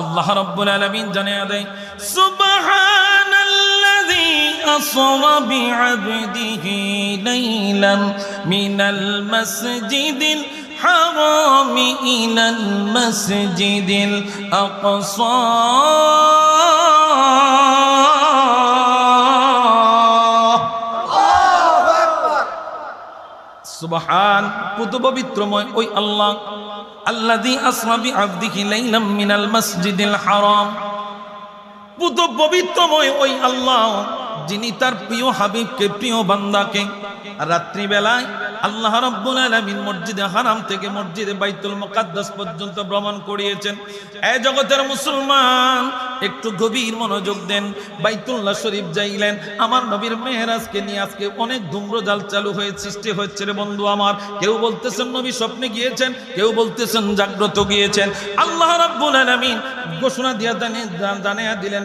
আল্লাহ রাব্বুল আলামিন জানিয়ে দেয় সুবহানাল্লাযী আসরা বিআবদিহি লাইলান মিনাল মাসজিদিল হারাম ইলাল মাসজিদিল আকসা সুবহান পুত পবিত্রময় ওই আল্লাহ আল্লাযী আসরা বিআবদিহি লাইলাম মিনাল মাসজিদিল হারাম পুত পবিত্রময় ওই আল্লাহ যিনি তার প্রিয় হাবিবকে প্রিয় বান্দাকে রাত্রি বেলায় আল্লাহ রাব্বুল আলামিন মসজিদে হারাম থেকে মসজিদে বাইতুল মুকাদ্দাস পর্যন্ত ভ্রমণ করিয়েছেন। এই জগতের মুসলমান একটু গভীর মনোযোগ দেন। বাইতুল্লাহ শরীফ যাইলেন আমার নবীর মেরাজকে নিয়ে আজকে অনেক ধূম্রজাল চালু হয়ে সৃষ্টি হচ্ছে রে বন্ধু আমার। কেউ বলতেছেন নবী স্বপ্নে গিয়েছেন, কেউ বলতেছেন জাগ্রত গিয়েছেন। আল্লাহ রাব্বুল আলামিন ঘোষণা দিয়া জানিয়ে দিলেন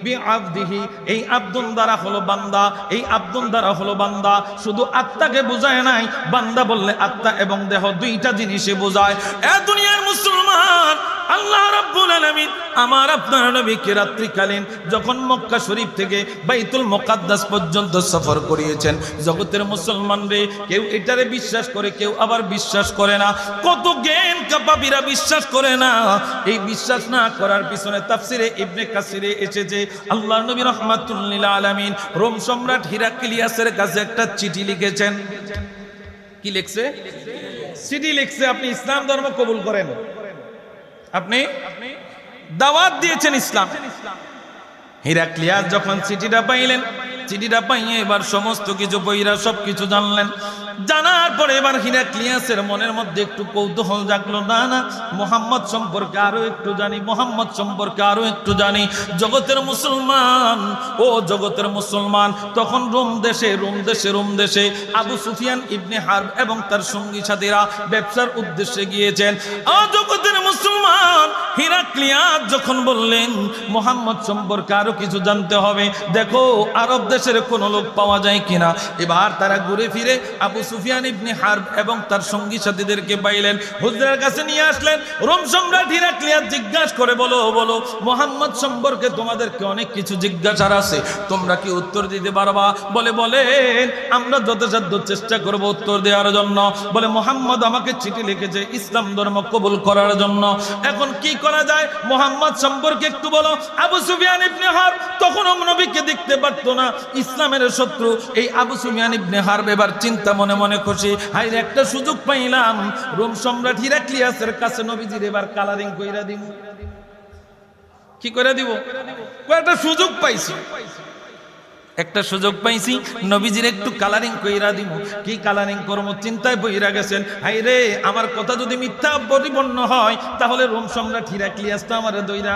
বিআবদিহি এই আব্দুল দ্বারা হলো বান্দা, এই আব্দুল দ্বারা হলো বান্দা। শুধু আত্মাকে বোঝায় নাই, বান্দা বললে আত্মা এবং দেহ দুইটা জিনিসে বোঝায়। এ দুনিয়ার মুসলমান আল্লাহ রাব্বুল আলামিন আমার আপনার নবীকে রাত্রিকালীন যখন মক্কা শরীফ থেকে বাইতুল মুকাদ্দাস পর্যন্ত সফর করিয়েছেন, জগতের মুসলমান রে কেউ এটারে বিশ্বাস করে, কেউ আবার বিশ্বাস করে না। কত জ্ঞান কাপাবিরা বিশ্বাস করে না। এই বিশ্বাস না করার পিছনে তাফসিরে ইবনে কাসিরে এসেছে আল্লাহর নবী রাহমাতুল লিল আলামিন রোম সম্রাট হিরাক্লিয়াসের কাছে একটা চিঠি লিখেছেন। কি লিখছে? চিঠি লিখছে আপনি ইসলাম ধর্ম কবুল করেন, আপনি দাওয়াত দিয়েছেন ইসলাম। হিরাক্লিয়াস যখন চিঠিটা পাইলেন, চিঠিটা পাইয়ে এবার সমস্ত কিছু বইরা সবকিছু জানলেন। জানার পরে এবার হিরাক্লিয়াসের মনের মধ্যে একটু কৌতূহল জাগলো, না না মুহাম্মদ সম্পর্কে আরো একটু জানি, মুহাম্মদ সম্পর্কে আরো একটু জানি। জগতের মুসলমান ও জগতের মুসলমান তখন রোম দেশে আবু সুফিয়ান ইবনে হারব এবং তার সঙ্গী সাথীরা ব্যবসার উদ্দেশ্যে গিয়েছেন। জগতের মুসলমান হিরাক্লিয়াস যখন বললেন মুহাম্মদ সম্পর্কে আরো কিছু জানতে হবে, দেখো আরব দেশের কোন লোক পাওয়া যায় কিনা। এবার তারা ঘুরে ফিরে আবু সুফিয়ান ইবনে হারব এবং তার সঙ্গী সাথীদেরকে পাইলেন, হুজুরের কাছে নিয়ে আসলেন। রোম সম্রাট হিরাক্লিয়াস জিজ্ঞাসা করে বলো মুহাম্মদ সম্পর্কে তোমাদেরকে অনেক কিছু জিজ্ঞাসার আছে, তোমরা কি উত্তর দিতে পারবা? বলেন আমরা যথাসাধ্য চেষ্টা করব উত্তর দেওয়ার জন্য। বলে মুহাম্মদ আমাকে চিঠি লিখেছে ইসলাম ধর্ম কবুল করার জন্য, এখন কি করা যায় মুহাম্মদ সম্পর্কে একটু বলো। আবু সুফিয়ান ইবনে হারব তখন নবীকে দেখতে পারতো না, ইসলামের শত্রু। এই আবু সুফিয়ান ইবনে হারব এবার চিন্তা মনে মনে খুশি, হাইরে একটা সুযোগ পাইলাম, রোম সম্রাট হিরাক্লিয়াসের কাছে নবীজির এবার কালারিং কইরা দিব। কি করে দিব? একটা সুযোগ পাইছি, একটা সুযোগ পাইছি, নবীজির একটু কালারিং কইরা দিব। কি কালারিং করব চিন্তায় বইরা গেছেন। হাইরে আমার কথা যদি মিথ্যা পরিপূর্ণ হয় তাহলে রোম সম্রাট হিরাক্লিয়াস তো আমারে দইরা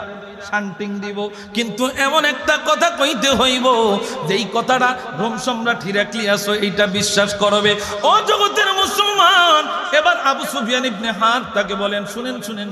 শান্তিং দিব, কিন্তু এমন একটা কথা কইতে হইব যেই কথাটা রোম সম্রাট হিরাক্লিয়াস এইটা বিশ্বাস করবে। ও জগতের মুসলমান এবার আবু সুফিয়ান ইবনে হারব তাকে বলেন,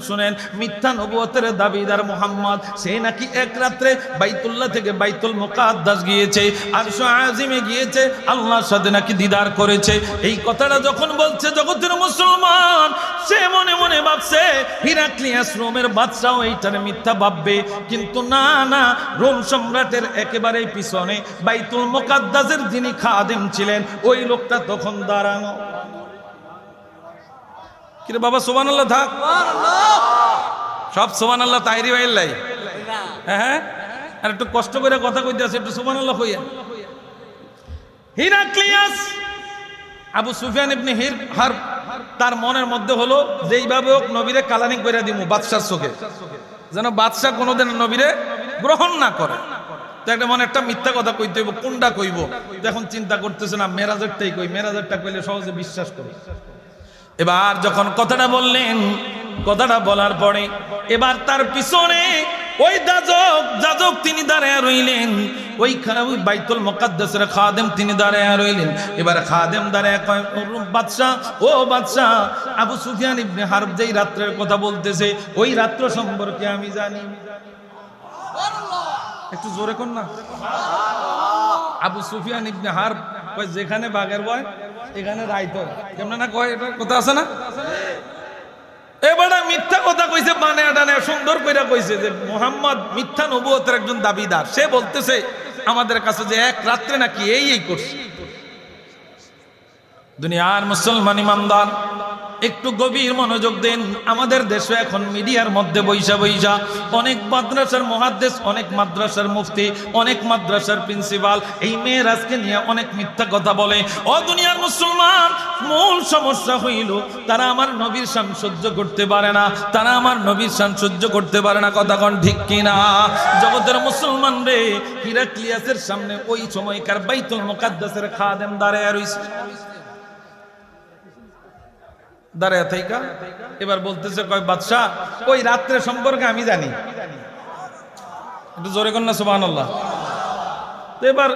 শুনেন মিথ্যা নবুয়তের দাবিদার মুহাম্মদ, সে নাকি এক রাত্রে বাইতুল্লাহ থেকে বাইতুল মুকাদ্দাস গিয়েছে, আরশ আজিমে গিয়েছে, আল্লাহর সাথে নাকি দিদার করেছে। এই কথাটা যখন বলছে জগতের মুসলমান সে মনে মনে ভাবছে হিরাক্লিয়াস রোমের বাদশাও এইটারে মিথ্যা ভাববে, কিন্তু না রোম সম্রাটের একেবারে পিছনে বাইতুল মুকাদ্দাসের যিনি খাদেম ছিলেন ওই লোকটা তখন দাঁড়ানো। কিরে বাবা সুবহানাল্লাহ থাক, সব সুবহানাল্লাহ তাইরি ভাইলাই। হ্যাঁ আর একটু কষ্ট করে কথা কইতে আছে, একটু সুবহানাল্লাহ কইয়া। হিরাক্লিয়াস আবু সুফিয়ান ইবনে হারব তার মনের মধ্যে হলো যেইভাবে হোক নবীরে কালারিং কইরা দিমু বাদশার চোখে, যেন বাদশা কোনোদিন নবীরে গ্রহণ না করে। তো একটা মনে একটা মিথ্যা কথা কইতে হইব, কোনটা কইব? এখন চিন্তা করতেছে না মেরাজেরটাই কই, মেরাজেরটা কইলে সহজে বিশ্বাস করে। এবার যখন কথাটা বললেন, কথাটা বলার পরে এবার তার পিছনে ওই যাজক তিনি দাঁড়ায় রইলেন, ওই বাইতুল মুকাদ্দাসের খাদেম তিনি দাঁড়ায় রইলেন। এবার খাদেম দাঁড়ায় কয়, বাদশা ও বাদশা, আবু সুফিয়ান ইবনে হারব যেই রাত্রের কথা বলতেছে ওই রাত্র সম্পর্কে আমি জানি। একটু জোরে কোন না। আবু সুফিয়ান ইবনে হারব কয়, যেখানে বাঘের ভয় এখানে রাইত হয়, কেমন না কয়, এটা কথা আছে না? এবারে মিথ্যা কথা কইছে, বানায় টানে সুন্দর কইরা কইছে যে মুহাম্মদ মিথ্যা নবুয়তের একজন দাবিদার। সে বলতেছে আমাদের কাছে যে এক রাত্রে নাকি এই করছে। দুনিয়ার মুসলমান ইমানদার একটু গভীর মনোযোগ দেন। আমাদের দেশে এখন মিডিয়ার মধ্যে বৈশা অনেক মাদ্রাসার মুহাদ্দিস, অনেক মাদ্রাসার মুফতি, অনেক মাদ্রাসার প্রিন্সিপাল এই মেরাজকে নিয়ে অনেক মিথ্যা কথা বলে। ও দুনিয়ার মুসলমান, মূল সমস্যা হইল তারা আমার নবীর শান সহ্য করতে পারে না, তারা আমার নবীর শান সহ্য করতে পারে না। কথা কোন ঠিক কিনা? জগতের মুসলমান রে, হিরাক্লিয়াসের সামনে ওই সময়কার বাইতুল মুকাদ্দাসের খাদেম দাঁড়ায় রইছে, দাঁড়ায় থাইকা এবার বলতেছে কয় বাদশাহ ওই রাত্রে সম্পর্কে আমি জানি। একটু জোরে কর না সুবহানাল্লাহ। তো এবার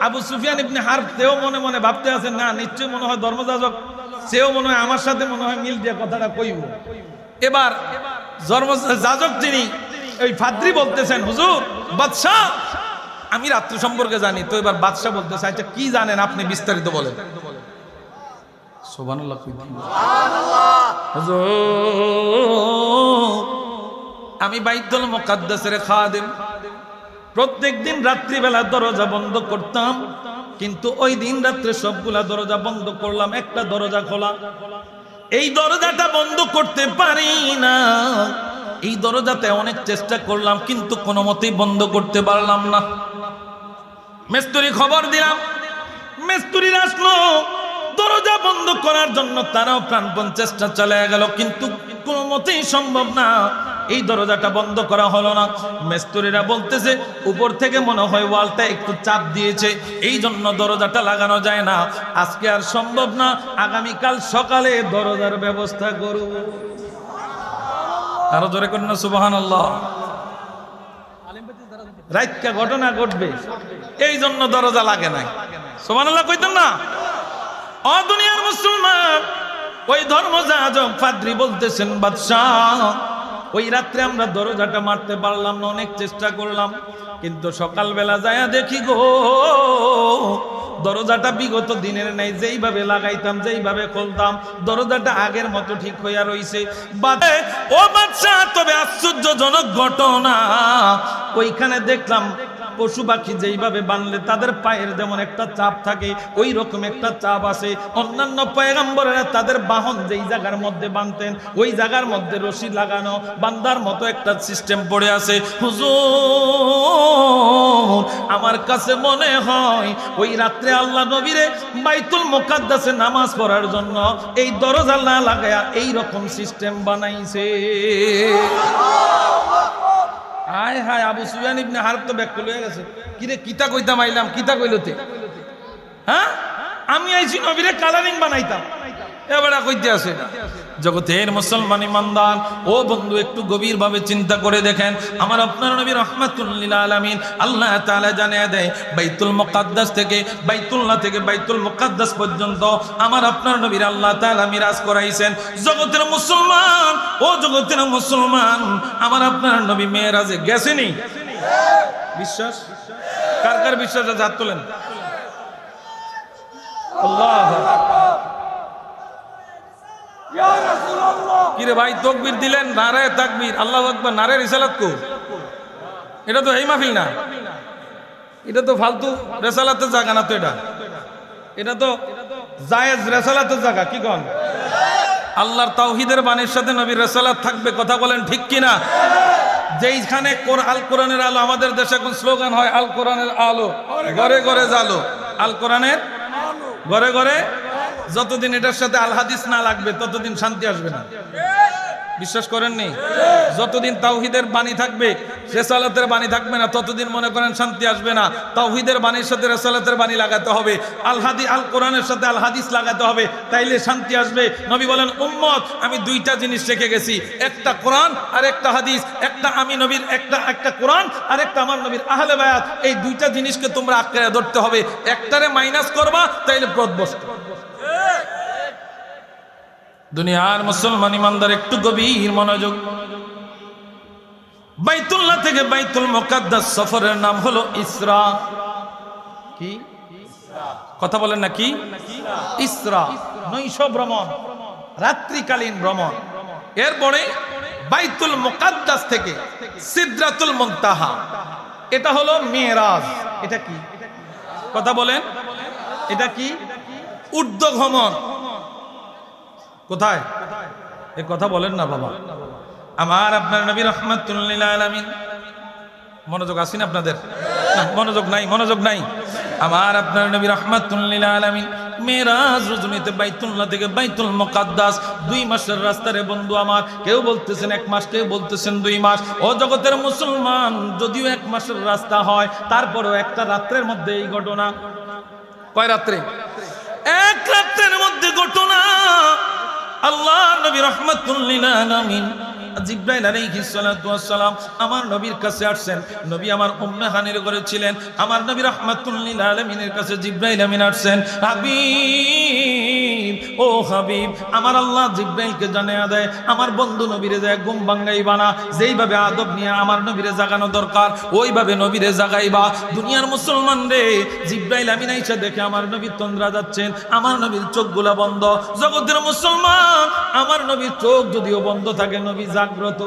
আবু সুফিয়ান ইবনে হারব তেও মনে মনে ভাবতে আছেন না নিশ্চয়ই মনে হয় ধর্মযাজক, সেও মনে হয় আমার সাথে মনে হয় মিল দিয়ে কথাটা কইব। এবার ধর্মযাজক যিনি ওই ফাদ্রি বলতেছেন হুজুর বাদশাহ আমি রাত্রি সম্পর্কে জানি। তো এবার বাদশাহ বলতেছে আচ্ছা কি জানেন আপনি বিস্তারিত বলেন। সুবহানাল্লাহ। আমি বাইতুল মুকাদ্দাসের খাদেম, প্রত্যেকদিন রাত্রিবেলা দরজা বন্ধ করতাম, কিন্তু ওই দিন রাত্রে সবগুলা দরজা বন্ধ করলাম, একটা দরজা খোলা। এই দরজাটা বন্ধ করতে পারি না, এই দরজাতে অনেক চেষ্টা করলাম কিন্তু কোনো মতেই বন্ধ করতে পারলাম না। মিস্ত্রি খবর দিলাম, মিস্ত্রিরা আসলো দরজা বন্ধ করার জন্য, তারাও প্রাণপণ চেষ্টা চালিয়ে গেল কিন্তু কোনো মতেই সম্ভব না, এই দরজাটা বন্ধ করা হলো না। মিস্ত্রিরা বলতেছে উপর থেকে মনে হয় ওয়ালটা একটু চাপ দিয়েছে, এই জন্য দরজাটা লাগানো যায় না, আজকে আর সম্ভব না, আগামীকাল সকালে দরজার ব্যবস্থা করব। আরো জোরে করেন না সুবহানাল্লাহ। রাইতকা ঘটনা ঘটবে এই জন্য দরজা লাগে নাই। সুবহানাল্লাহ কইতেন না? ও দুনিয়ার মুসলমান, ওই ধর্মযাজক ফাদ্রি বলতেছেন বাদশাহ ওই রাত্রে আমরা দরজাটা মারতে পারলাম না, অনেক চেষ্টা করলাম, কিন্তু সকালবেলা যায়া দেখি গো দরজাটা বিগত দিনের নাই, যেইভাবে লাগাইতাম যেইভাবে খুলতাম দরজাটা আগের মতো ঠিক হইয়া রইছে। ও বাদশাহ তবে আশ্চর্যজনক ঘটনা, ওইখানে দেখলাম পশু পাখি যেইভাবে বানলে তাদের পায়ের যেমন একটা চাপ থাকে ওই রকম একটা চাপ আছে। অন্যান্য পয়গম্বরেরা তাদের বাহন যেই জায়গার মধ্যে বাঁধতেন ওই জায়গার মধ্যে রশি লাগানো বান্দার মতো একটা সিস্টেম পড়ে আছে। হুজুর আমার কাছে মনে হয় ওই রাত্রে আল্লাহ নবীরে বাইতুল মুকাদ্দাসে নামাজ পড়ার জন্য এই দরজা না লাগায়া এই রকম সিস্টেম বানাইছে। হায় হায়, আবু সুফিয়ান ইবনে হারব তো ব্যাক হয়ে গেছে। কিরে কিতা কইতাম আইলাম, কিতা কইলতে? হ্যাঁ আমি আইছি নবীরে কালারিং বানাইতাম, এবারে কইতে আছে। জগতের মুসলমান ইমানদার ও বন্ধু একটু গভীর ভাবে চিন্তা করে দেখেন, আমার আপনার নবী রাহমাতুল লিল আলামিন আল্লাহ তাআলা জানিয়ে দেয় বাইতুল মুকাদ্দাস থেকে বাইতুল্লাহ থেকে বাইতুল মুকাদ্দাস পর্যন্ত আমার আপনার নবীর আল্লাহ তাআলা মিরাজ করাইছেন। জগতের মুসলমান ও জগতের মুসলমান, আমার আপনার নবী মেরাজে গেছেনি? বিশ্বাস কার কার বিশ্বাস আছে? হাত তোলেন। আল্লাহ কিরে ভাই তাকবীর দিলেন, নারে তাকবীর, আল্লাহু আকবার, নারে রিসালাত কো। এটা তো এই মাহফিল না, এটা তো ফালতু রিসালাতের জায়গা না, তো এটা তো জায়েজ রিসালাতের জায়গা। কি কোন? আল্লাহর তাওহীদের বাণীর সাথে নবীর রিসালাত থাকবে, কথা বলেন ঠিক কিনা? যেইখানে আল কোরআনের আলো, আমাদের দেশে এখন স্লোগান হয় আল কোরআনের আলো ঘরে ঘরে জ্বালো, আল কোরআনের ঘরে ঘরে। যতদিন এটার সাথে আল হাদিস না লাগবে ততদিন শান্তি আসবে না, বিশ্বাস করেননি? যতদিন তাওহীদের বাণী থাকবে রিসালাতের বাণী থাকবে না ততদিন মনে করেন শান্তি আসবে না। তাওহীদের বাণীর সাথে রিসালাতের বাণী লাগাতে হবে, আল কোরআনের সাথে আল হাদিস লাগাতে হবে, তাইলে শান্তি আসবে। নবী বলেন উম্মত আমি দুইটা জিনিস রেখে গেছি, একটা কোরআন আর একটা হাদিস, একটা আমি নবীর একটা কোরআন আর একটা আমার নবীর আহলে বায়াত, এই দুইটা জিনিসকে তোমরা আঁকড়ে ধরতে হবে, একটারে মাইনাস করবা তাইলে পথভ্রষ্ট। দুনিয়ার মুসলমান ইমানদার একটু গভীর মনোযোগ। বাইতুল্লাহ থেকে বাইতুল মুকাদ্দাস সফরের নাম হলো ইসরা। কি কথা বলেন না? কি ইসরা? নৈশ ভ্রমণ, রাত্রিকালীন ভ্রমণ। এরপরে বাইতুল মুকাদ্দাস থেকে সিদরাতুল মুনতাহা, এটা হলো মেরাজ। এটা কি কথা বলেন? এটা কি? ঊর্ধ্বগমন। কোথায়? এ কথা বলেন না বাবা। আমার আপনার নবী রাহমাতুল লিল আলামিন, মনোযোগ আসেন আপনাদের? না, মনোযোগ নাই, মনোযোগ নাই। আমার আপনার নবী রাহমাতুল লিল আলামিন মেরাজ রজনীতে বাইতুল্লাহ থেকে বাইতুল মুকাদ্দাস 2 মাসের রাস্তা রে বন্ধু আমার। কেউ বলতেছেন 1 মাস, কেউ বলতেছেন 2 মাস। ও জগতের মুসলমান, যদিও 1 মাসের রাস্তা হয়, তারপরেও একটা রাত্রের মধ্যে এই ঘটনা। কয় রাত্রে? 1 রাত্রের মধ্যে ঘটনা। আল্লাহ নবী রাহমাতুল লিল আলামিন জিবরাইল আলাইহিস সালাতু ওয়াস সালাম আমার নবীর কাছে আসছেন। নবী আমার উম্মে হানির ঘরে ছিলেন। আমার নবী রাহমাতুল লিল আলামিনের কাছে জিবরাইল আমিন আসছেন। হাবিব, ও হাবিব, আমার আল্লাহ জিবরাইলকে জানিয়ে দেয় আমার বন্ধু নবীরে যায় ঘুম ভাঙাইবা না। যেইভাবে আদব নিয়ে আমার নবীরে জাগানো দরকার ওইভাবে নবীরে জাগাইবা। দুনিয়ার মুসলমান রে, জিবরাইল আমিন আইসা দেখে আমার নবী তন্দ্রা যাচ্ছেন, আমার নবীর চোখগুলা বন্ধ। জগতের মুসলমান, আমার নবীর চোখ যদিও বন্ধ থাকে, নবী জাগ্রত,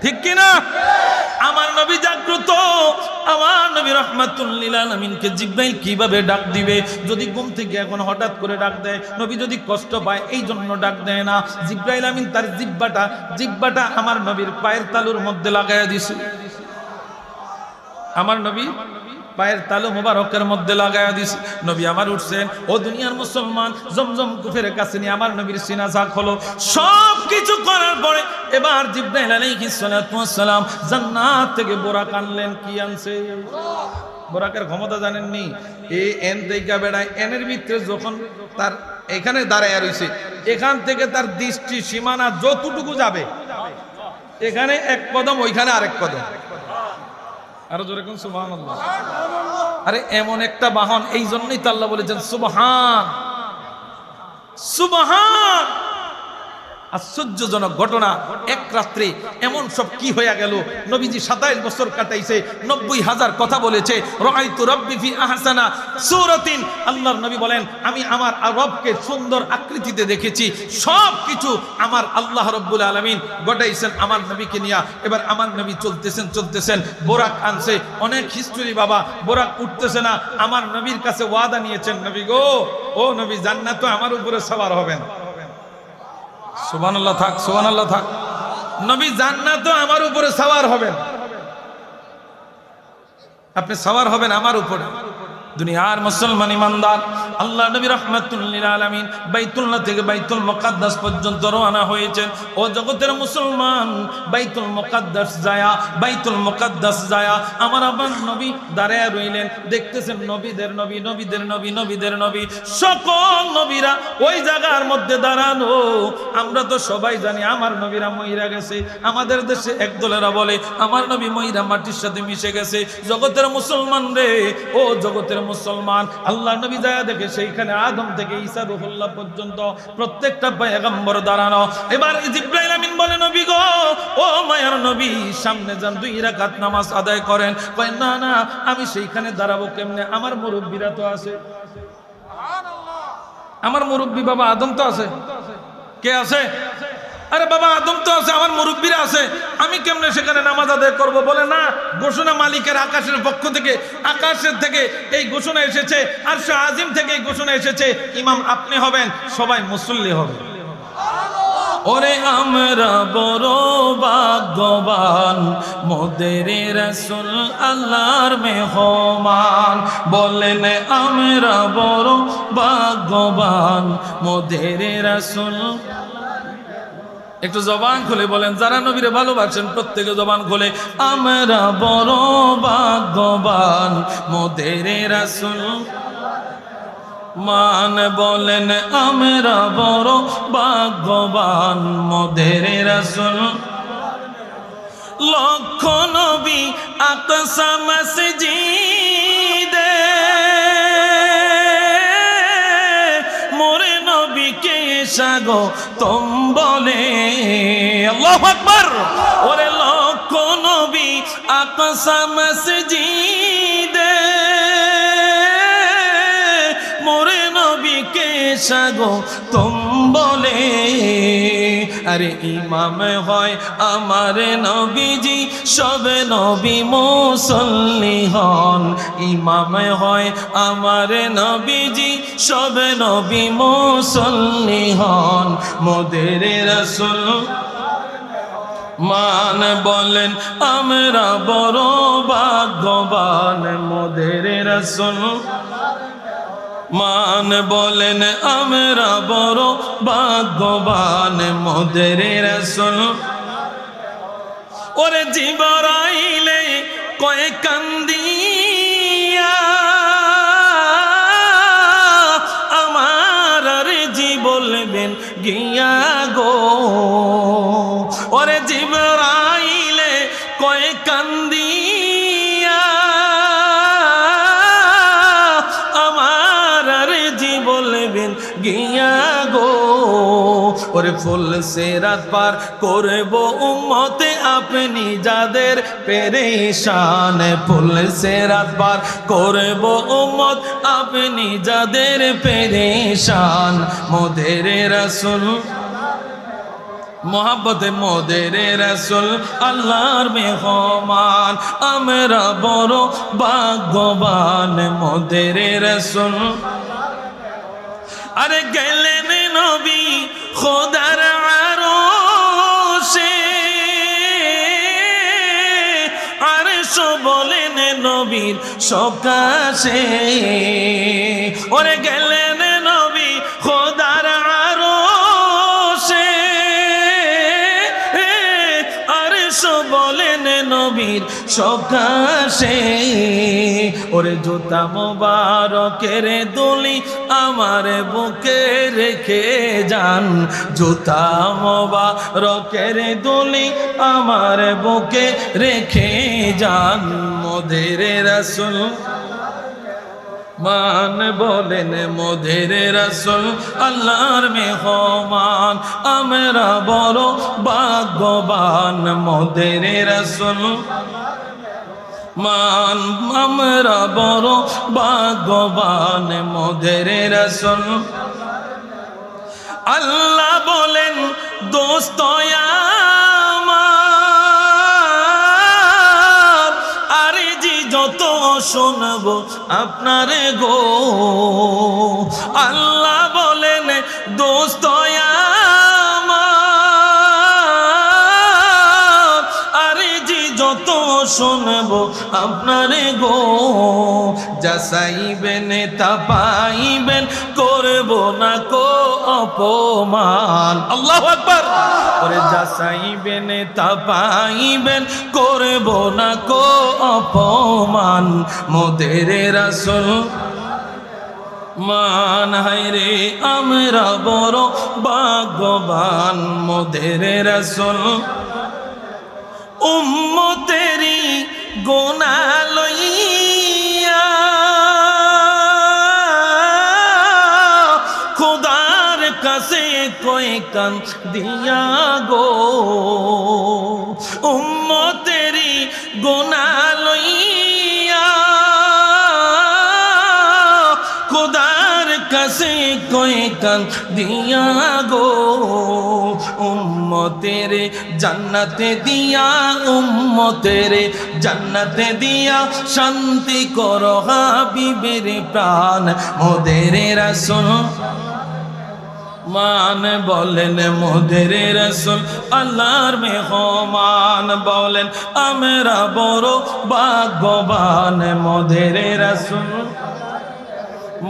ঠিক কিনা? আমার নবী জাগ্রত। আমার নবী রাহমাতুল লিল আলামিনকে জিবরাইল কিভাবে ডাক দিবে? যদি ঘুম থেকে এখন হঠাৎ করে ডাক দেয়, নবী যদি কষ্ট পায় এই জন্য ডাক দেয় না। জিবরাইল আমিন তার জিহ্বাটা আমার নবীর পায়ের তালুর মধ্যে লাগাইয়া দিছে। আমার নবী পায়ের তালু মুবারকের মধ্যে লাগাইয়া দিছে। নবী আমার উঠছেন। ও দুনিয়ার মুসলমান, জমজম কুফের কাছে নিয়ে আমার নবীর সিনা জাগ হলো। সব কিছু করার পরে এবার জিবরাইল আলাইহিস সালাতু ওয়াস সালাম জান্নাত থেকে বোরাক আনলেন। কি আনছে? বোরাকের ক্ষমতা জানেননি? এই এন থেকে বেড়ায়, এনের ভিতরে যখন তার এখানে দাঁড়ায় রইছে, এখান থেকে তার দৃষ্টি সীমানা যতটুকু যাবে, এখানে 1 কদম, ওইখানে আরেক কদম। আরো জোরে কোন সুবহানাল্লাহ। আরে এমন একটা বাহন, এই জন্যই তো আল্লাহ বলেছেন সুবহান সুবহান। আশ্চর্যজনক ঘটনা। 1 রাত্রে এমন সব কি হয়ে গেল। নবীজি 27 বছর কাটাইছে, 90,000 কথা বলেছে। রাআইতু রাব্বি ফি আহসানা সূরাতিন। আল্লাহর নবী বলেন আমি আমার রবকে সুন্দর আকৃতিতে দেখেছি। সব কিছু আমার আল্লাহ রাব্বুল আলামিন ঘটাইছেন আমার নবীকে নিয়া। এবার আমার নবী চলতেছেন, বোরাক আনছে। অনেক হিস্টরি বাবা, বোরাক উঠতেছে না। আমার নবীর কাছে ওয়াদা নিয়েছেন, নবী গো, ও নবী, জান্নাতে আমার উপরে সওয়ার হবেন। সুবহানাল্লাহ থাক, সুবহানাল্লাহ থাক। নবী জান্নাতে আমার উপরে সওয়ার হবেন। আপনি সওয়ার হবেন আমার উপরে। দুনিয়ার মুসলমান ইমানদার, আল্লাহ নবী রাহমাতুল লিল আলামিন বাইতুল্লাহ থেকে বাইতুল মুকাদ্দাস পর্যন্ত রওনা হয়েছেন। ও জগতের মুসলমান, বাইতুল মুকাদ্দাস যায়া আমার নবী দাঁড়ায় রইলেন। দেখতেছেন নবীদের নবী সকল নবীরা ওই জায়গার মধ্যে দাঁড়ানো। আমরা তো সবাই জানি আমার নবীরা মইরা গেছে। আমাদের দেশে একদলেরা বলে আমার নবী মইরা মাটির সাথে মিশে গেছে। জগতের মুসলমান রে, ও জগতের মুসলমান, আল্লাহ নবী যায় দেখে সেইখানে আদম থেকে ঈসা রূহুল্লাহ পর্যন্ত প্রত্যেকটা পয়গম্বর দাঁড়ানো। এবার জিবরাইল আমিন বলে নবী গো, ও মায়ার নবী, সামনে যান, 2 রাকাত নামাজ আদায় করেন। কয় না না, আমি সেইখানে দাঁড়াবো কেমনে? আমার মুরব্বীরা তো আছে। আমার মুরব্বী বাবা আদম তো আছে। কে আছে? আরে বাবা আদম তো আছে, আমার মুরব্বীরা আছে, আমি কেমনে সেখানে নামাজ আদায় করব? বলে না, ঘোষণা মালিকের আকাশের পক্ষ থেকে, আকাশের থেকে এই ঘোষণা এসেছে, আরশে আজিম থেকে এই ঘোষণা এসেছে, ইমাম আপনি হবেন, সবাই মুসল্লি হবে। ওরে আমরা বড় ভাগ্যবান, মোদের রাসূল আল্লাহর মেহমান। বলেন আমরা বড় ভাগ্যবান, মোদের রাসূল। একটু জবান খুলে বলেন, যারা নবীরে ভালোবাসেন প্রত্যেকে জবান খুলে, আমরা বড় ভাগ্যবান, মোদের রাসূল মান। বলেন আমরা বড় ভাগ্যবান, মোদের রাসূল। লক্ষ নবী আকসা মসজিদে, মোরে নবীকে সাগো তোম বলে। আল্লাহু আকবার। ওরে লক্ষ নবী আকসা মসজিদে, মোরে নবীকে সাগো তোম বলে। আরে ইমাম হয় আমার নবীজি সব নবী মুসল্লি হন ইমাম হয় আমার নবীজি সব নবী মুসল্লি হন মোদের রাসূল মান বলেন আমরা বড় ভাগ্যবান মোদের রাসূল মান বলেন আমরা বড় ভাগ্যবান মোদের রাসূল ওরে জিবরাইলে কয় কান্দিয়া আমার রে জি বলবেন গিয়া গো ওরে জিবরাইলে কয় কান্দিয়া আমার রে জি বলবেন গিয়া গো ওরে ফুল সিরাত পার করব উম্মতে আপনি যাদের পেরেশান ফুল সিরাত পার করব উম্মত আপনি যাদের পেরেশান মোদের রাসূল মোহাব্বতে মোদের রাসূল আল্লাহর মেহমান আমরা বড় ভাগ্যবান মোদের রাসূল আরে গেলেন নবী খোদার আরশে আরশ বলেন নবীর সকাশে ওরে গেলেন নবী খোদার আরশে আরশ বলেন নবীর সকাশে ওরে জুতা মোবারকের দুলি আমার বুকে রেখে যান জুতা মোবারকের দুলি আমার বুকে রেখে যান মোদের রাসূল মান বলেন মোদের রাসূল আল্লাহর মেহমান আমরা বড় ভাগ্যবান মোদের রাসূল মান আমরা বড় ভাগ্যবান মোদের রাসূল আল্লাহ বলেন দোস্ত আমার আরে জি যত শুনবো আপনার গো আল্লাহ বলেন দোস্ত যত শুনবো আপনার গো যাচাইবেন তা পাইবেন করব না কো অপমান আল্লাহু আকবার ওরে যাচাইবেন তা পাইবেন করব না কো অপমান মোদের রাসূল মান হায়রে আমরা বড় ভাগ্যবান মোদের রাসূল উম্মতেরি গুনাহ লইয়া খোদার কাছে কই কান দিয়া গো উম্মতেরি গুনাহ লইয়া খোদার কাছে কই কান দিয়া গো উম্মতের জান্নাতে দিয়া উম্মতের জান্নাতে দিয়া শান্তি করো হাবিবের প্রাণ মোদের রাসূল মান বলেন মোদের রাসূল আল্লাহর মেহমান বলেন আমরা বড় ভাগ্যবান মোদের রাসূল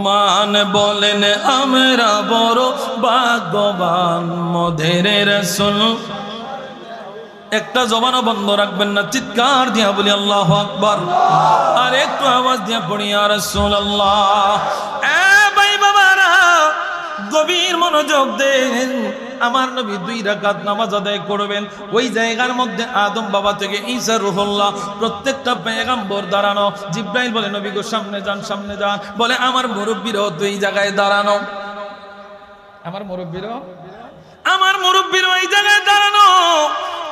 মান বলেন আমরা বড় ভাগ্যবান মোদের রাসূল একটা জবানও বন্ধ রাখবেন না চিৎকার দিয়া বলি আল্লাহু আকবার আর একটু আওয়াজ দিয়া পড়ি ইয়া রাসূলুল্লাহ এ ভাই বাবারা গভীর মনোযোগ দেন আমার নবী 2 রাকাত নামাজ আদায় করবেন ওই জায়গার মধ্যে আদম বাবা থেকে ঈসা রূহুল্লাহ প্রত্যেকটা পয়গম্বর দাঁড়ানো জিবরাইল বলে নবী গো সামনে যান বলে আমার মুরব্বিরও 2 জায়গায় দাঁড়ানো আমার মুরব্বিরও এই জায়গায় দাঁড়ানো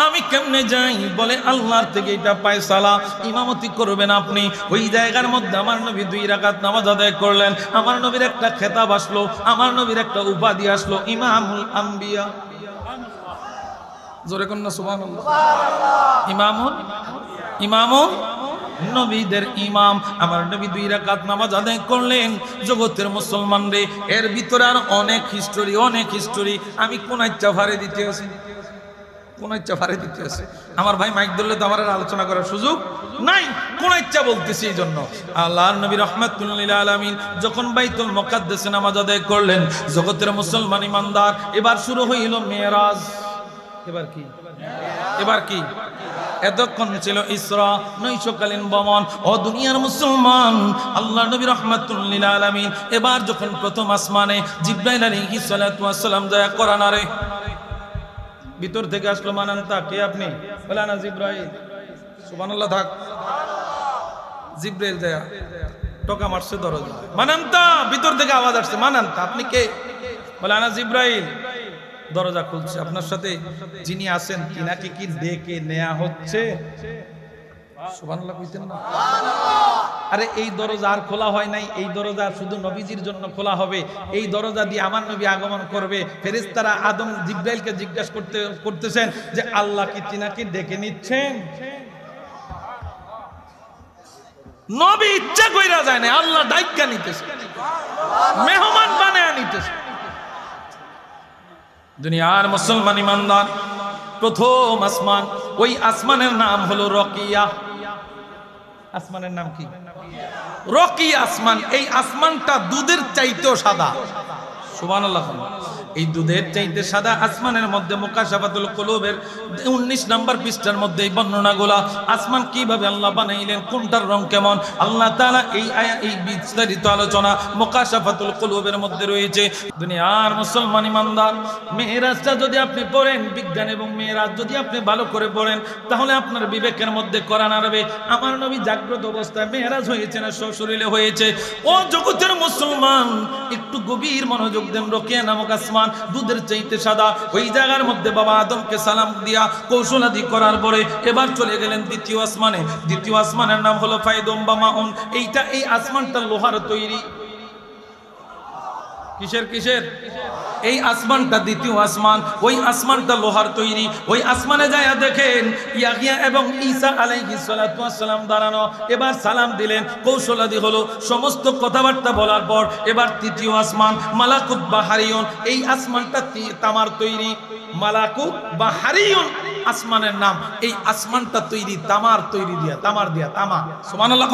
আমি কেমনে যাই বলে আল্লাহর থেকে এটা ফয়সালা ইমামতি করবেন আপনি ওই জায়গার মধ্যে আমার নবী 2 রাকাত নামাজ আদায় করলেন আমার নবীর একটা খেতাব আসলো আমার নবীর একটা উপাধি আসলো ইমামুল আম্বিয়া জোরে কন্যা সুবহানাল্লাহ। ইমামুন ইমামুন নবীদের ইমাম। আমার নবী 2 রাকাত নামাজ আদায় করলেন। জগতের মুসলমান রে, এর ভিতরে আর অনেক হিস্টোরি আমি কোন ইচ্ছা ভারে দিতে আছি, আমার ভাই মাইক ধরলে তো আমার আর আলোচনা করার সুযোগ নাই, কোন ইচ্ছা বলতেছি। এই জন্য আল্লাহর নবী রাহমাতুল লিল আলামিন যখন বাইতুল মুকাদ্দাসে নামাজ আদায় করলেন, জগতের মুসলমান ইমানদার, এবার শুরু হইল মেরাজ। এবার কি এতক্ষণ ছিল ইসরা, নৈশকালীন ভ্রমণ। ও দুনিয়ার মুসলমান, আল্লাহর নবী রাহমাতুল লিল আলামিন এবার যখন প্রথম আসমানে জিবরাইল আলাইহিস সালাতু ওয়াস সালাম যায় কোরআনারে, ভিতর থেকে আসলো, মানান্তা কে আপনি? বলে না জিবরাইল। সুবহানাল্লাহ থাক। জিবরাইল যায় টোকা মারছে দরজা, মানান্তা, ভিতর থেকে আওয়াজ আসছে, মানান্তা আপনি কে? বলে না জিবরাইল। দরজা খুলছে, আপনার সাথে যিনি আছেন তিনাকে কি ডেকে নেয়া হচ্ছে? সুবহানাল্লাহ কইতেন না? আরে এই দরজা আর খোলা হয় নাই, এই দরজা শুধু নবীজির জন্য খোলা হবে। এই দরজা দিয়ে আমার নবী আগমন করবে। ফেরেশতারা আদম জিবরাইলকে জিজ্ঞাসা করতেছেন যে আল্লাহ কি তিনাকে ডেকে নিচ্ছেন? নবী ইচ্ছা কইরা যায় না, আল্লাহ ডাইকা নিতেছে, মেহমান বানায় নিতেছে। দুনিয়ার মুসলমান ইমানদার, প্রথম আসমান, ওই আসমানের নাম হলো রকিয়া। আসমানের নাম কি? রকিয়া আসমান। এই আসমানটা দুধের চাইতেও সাদা। সুবহানাল্লাহ। এই দুধের চাইতে সাদা আসমানের মধ্যে মুকাশাফাতুল কুলুবের 19 নম্বর পৃষ্ঠার মধ্যে এই বর্ণনাগুলা, আসমান কিভাবে আল্লাহ বানাইলেন, কোনটার রং কেমন, আল্লাহ তাআলা এই বিস্তারিত আলোচনা মুকাশাফাতুল কুলুবের মধ্যে রয়েছে। দুনিয়ার মুসলমান ইমানদার, মেরাজটা যদি আপনি পড়েন, বিজ্ঞান এবং মেরাজ যদি আপনি ভালো করে পড়েন, তাহলে আপনার বিবেকের মধ্যে কোরআন আসবে। আমার নবী জাগ্রত অবস্থায় মেরাজ হয়েছে না সশরীরে হয়েছে? ও জগতের মুসলমান, একটু গভীর মনোযোগ দেন। রকিয়া নামক আসমান, দুধের চাইতে সাদা। ওই জায়গার মধ্যে বাবা আদমকে সালাম দিয়া কৌশলাদি করার পরে এবার চলে গেলেন দ্বিতীয় আসমানে। দ্বিতীয় আসমানের নাম হলো ফাইদুম বা মাউন। এই আসমানটা লোহার তৈরি। কিসের? এই আসমানটা দ্বিতীয় আসমান, ওই আসমানটা লোহার তৈরি। ওই আসমানে যায় দেখেন ইয়াহিয়া এবং ঈসা আলাইহিস সালাতু ওয়াস সালাম দাঁড়ানো। এবার সালাম দিলেন, কৌশলাদি হলো, সমস্ত কথাবার্তা বলার পর এবার তৃতীয় আসমান মালাকুত বাহারিয়ুন। এই আসমানটা তামার তৈরি। মালাকুত বাহারিয়ুন আসমানের নাম। এই আসমানটা তৈরি তামার দিয়া তামা। সুবহানাল্লাহ।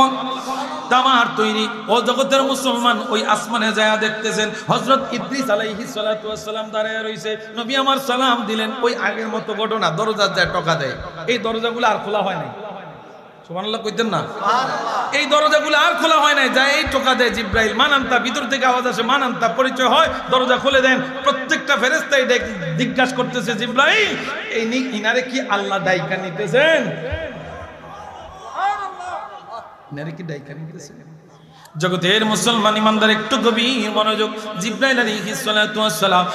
তামার তৈরি। ও জগতের মুসলমান, ওই আসমানে যায় দেখতেছেন হযরত ইদ্রিস আলাইহিস সালাতু ওয়াস সালাম দাঁড়ায় রইছে। নবী আমার সালাম দিলেন, ওই আগের মতো ঘটনা, দরজার যায় টোকা দেয়। এই দরজাগুলো আর খোলা হয় নাই। সুবহানাল্লাহ কইতেন না? এই দরজাগুলো আর খোলা হয় নাই, যায় এই টোকা দেয় জিবরাইল, মানান্তা। ভিতর থেকে আওয়াজ আসে, মানান্তা, পরিচয় হয়, দরজা খুলে দেন। প্রত্যেকটা ফেরেশতাই জিজ্ঞাসা করতেছে, জিবরাইল এই ইনারে কি আল্লাহ ডাইকা নিতেছেন? ইনারে কি ডাইকা নিতেছেন? জগতের মুসলমান ইমানদার, একটু গভীর মনোযোগ। জিবরাইল আলাইহিস সালাতু ওয়াস সালাম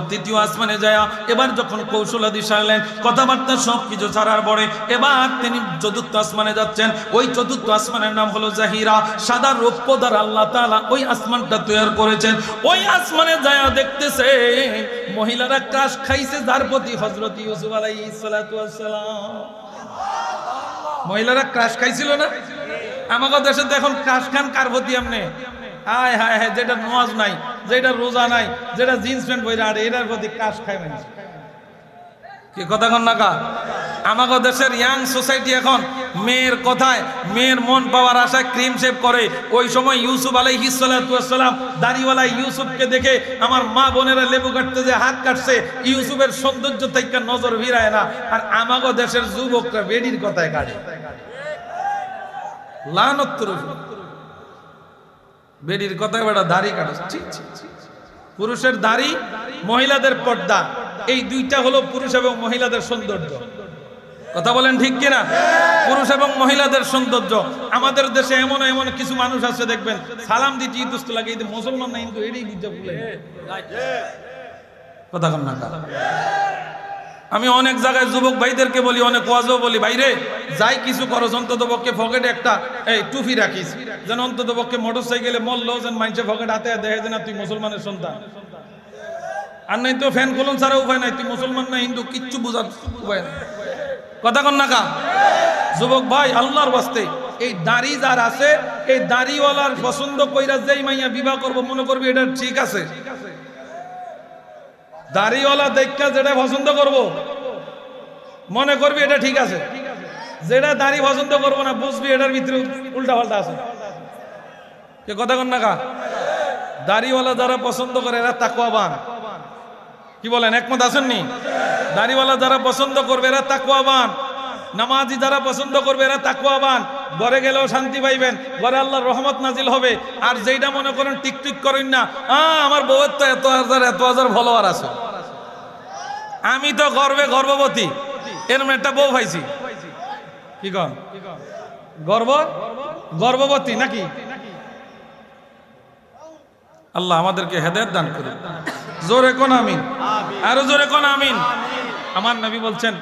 তৃতীয় আসমানে যায় এবার যখন কৌশলাদি সারলেন, কথাবার্তা সবকিছু ছাড়ার পরে এবার তিনি চতুর্থ আসমানে যাচ্ছেন। ওই চতুর্থ আসমানের নাম হলো জাহিরা। সাদা রৌপ্য দ্বারা আল্লাহ তাআলা ওই আসমানটা তৈরি করেছেন। ওই আসমানে যায় দেখতেছে মহিলারা ক্রাশ খাইছে, যার প্রতি হযরত ইউসুফ আলাইহিস সালাতু ওয়াস সালাম। মহিলারা ক্রাশ খাইছিল না? আমাদের দেশে তো এখন ক্রাশ খান কার প্রতি? আপনি হায় হায় হায়, যেটা নামাজ নাই, যেটা রোজা নাই, যেটা জিন্স প্যান্ট পরে আর এটার প্রতি ক্রাশ খায় মানুষ। কি কথা কন না কা? আমাদের দেশের ইয়াং সোসাইটি এখন মেয়ের কথায়, মেয়ের মন পাওয়ার আশায় ক্রিম শেভ করে। ওই সময় ইউসুফ আলাইহিস সালাতু ওয়াস সালাম দাড়িওয়ালা ইউসুফকে দেখে আমার মা বোনেরা লেবু কাটতে যে হাত কাটছে, ইউসুফের সৌন্দর্য থেকে নজর ভিড়ায় না। আর আমাদের দেশের যুবকরা বেডির কথায় কাটে। বেডির কথায় বেটা দাড়ি কাটে। পুরুষের দাড়ি, মহিলাদের পর্দা, এই দুইটা হলো পুরুষ এবং মহিলাদের সৌন্দর্য। কথা বলেন ঠিক কিনা? পুরুষ এবং মহিলাদের সৌন্দর্য। আমাদের দেশে এমন কিছু মানুষ আছে দেখবেন সালাম দিতে ইতস্ত লাগে, এই মুসলমান না কিন্তু এটাই বুঝতে ভুলে। কথা কন না? আমি অনেক জায়গায় যুবক ভাইদেরকে বলি, অনেক ওয়াজও বলি, ভাইরে যাই কিছু করো অন্তত পক্ষে পকেটে একটা টুপি রাখিস, যেন অন্তত পক্ষে মোটর সাইকেলে মরলো যেন মানুষের পকেট হাতে দেখে যে না তুই মুসলমানের সন্তান। আর নাই তো ফ্যান খুলুন ছাড়া উপায় নাই, তুই মুসলমান না হিন্দু কিচ্ছু বোঝার উপায় নাই। কথা কন না কা যুবক ভাই, আল্লাহর ওয়াস্তে এই দাড়ি যার আছে, এই দাড়িওয়ালার পছন্দ কইরা যেই মাইয়া বিবাহ করব মনে করবি এটা ঠিক আছে। দাড়িওয়ালা দেখা যেটা পছন্দ করব মনে করবি এটা ঠিক আছে, যেটা দাড়ি পছন্দ করবো না বুঝবি এটার ভিতরে উল্টা পাল্টা আছে। কে কথা কন না কা দাড়িওয়ালা যারা পছন্দ করে এরা তাকওয়াবান। কি বলেন, একমত আছেননি? দাড়িওয়ালা যারা পছন্দ করবে এরা তাকওয়াবান, নামাজি যারা পছন্দ করবে এরা তাকওয়াবান। ঘরে গেলেও শান্তি পাইবেন, ঘরে আল্লাহর রহমত নাজিল হবে। আর যেইটা মনে করেন টিকটিক করেন না, আমার বউয়ের তো এত হাজার ফলোয়ার আছে, আমি তো গর্ভবতী, এরকম একটা বউ পাইছি। কি কন, গর্ভবতী নাকি? আল্লাহ আমাদেরকে হেদায়েত দান করুন। জোরে কোন আমিন, আরো জোরে কোন আমিন। আমার নবী বলছেন,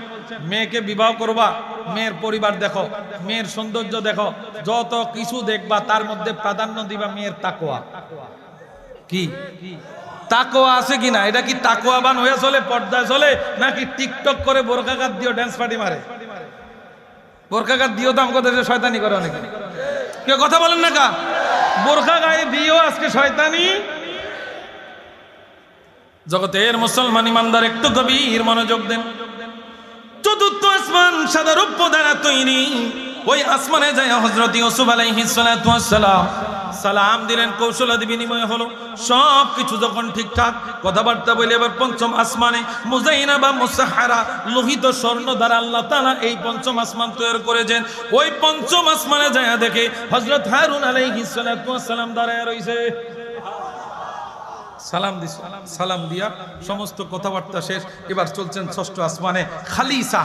মেয়েকে বিবাহ করবা, মেয়ের পরিবার দেখো, মেয়ের সৌন্দর্য দেখো, যত কিছু দেখবা তার মধ্যে প্রাধান্য দিবা মেয়ের তাকওয়া। কি তাকওয়া আছে কিনা? এটা কি তাকওয়াবান হয়ে চলে, পর্দায় চলে, নাকি টিকটক করে বোরকাঘাত দিও ড্যান্স পার্টি মারে? বোরকাঘাত দিও তো আমাদের দেশে শয়তানি করে অনেকে। কেউ কথা বলেন না কা? বোরকা গায়ে দিও আজকে শয়তানি। জগতের মুসলমান ইমানদার একটু গভীর মনোযোগ দেন। চতুর্থ আসমান সাদা রৌপ্য দ্বারা তৈরি, ওই আসমানে যায় হযরত ইউসুফ আলাইহিস সালাতু ওয়াস সালাম সালাম দিলেন, কৌশলাদি বিনিময় হলো। সব কিছু যখন ঠিকঠাক কথাবার্তা বলে এবার পঞ্চম আসমানে মুজাইনা বা মুসাহারা লোহিত স্বর্ণ দ্বারা আল্লাহ তাআলা এই পঞ্চম আসমান তৈরি করেছেন। ওই পঞ্চম আসমানে যায় দেখে হযরত হারুন আলাইহিস সালাতু ওয়াস সালাম দাঁড়ায় রইছে। সালাম দিছে, সালাম দিয়া সমস্ত কথাবার্তা শেষ। এবার চলছেন ষষ্ঠ আসমানে খালিসা।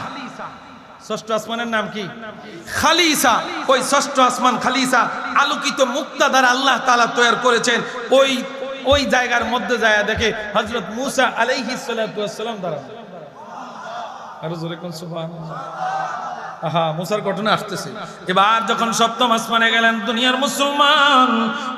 ষষ্ঠ আসমানের নাম কি? খালিসা। ওই ষষ্ঠ আসমান খালিসা আলোকিত মুক্তা দ্বারা আল্লাহ তাআলা তৈরি করেছেন। ওই জায়গার মধ্যে যায় দেখে হযরত মূসা আলাইহিস সালাতু ওয়াস সালাম দাঁড়ান। আর জোরে কোন সুবহানাল্লাহ। আহা, মুসার ঘটনা আসতেছে। এবার যখন সপ্তম আসমানে গেলেন দুনিয়ার মুসলমান,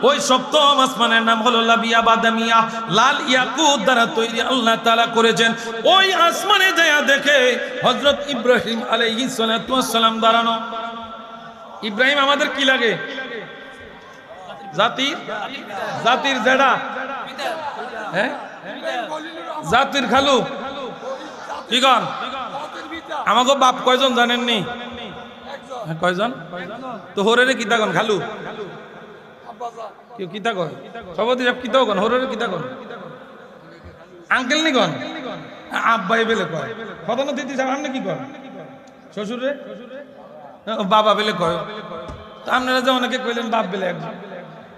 ওই সপ্তম আসমানের নাম হলো লাবিয়া বাদামিয়া, লাল ইয়াকুত দ্বারা তৈরি আল্লাহ তাআলা করেছেন। ওই আসমানে যায় দেখে হযরত ইব্রাহিম আলাইহিস সালাতু ওয়াস সালাম দাঁড়ানো। ইব্রাহিম আমাদের কি লাগে? জাতির জেডা, হ্যাঁ, জাতির খালু। কি কন? আমাকে বাপ কয়জন জানেননি? কয়জন? তো হরেরে কিতা কন? খালু কেউ কিতা কন? সভাপতি সাহেব কিতা কন? হরেরে কিতা কন? আঙ্কেল নি কন? আব্বাই বেলে কয়। প্রধান অতিথি সাহেব আপনি কি কন? শ্বশুরে বাবা বেলে কয়। তো আপনারা যে অনেকে কইলেন বাপ বেলে, একজন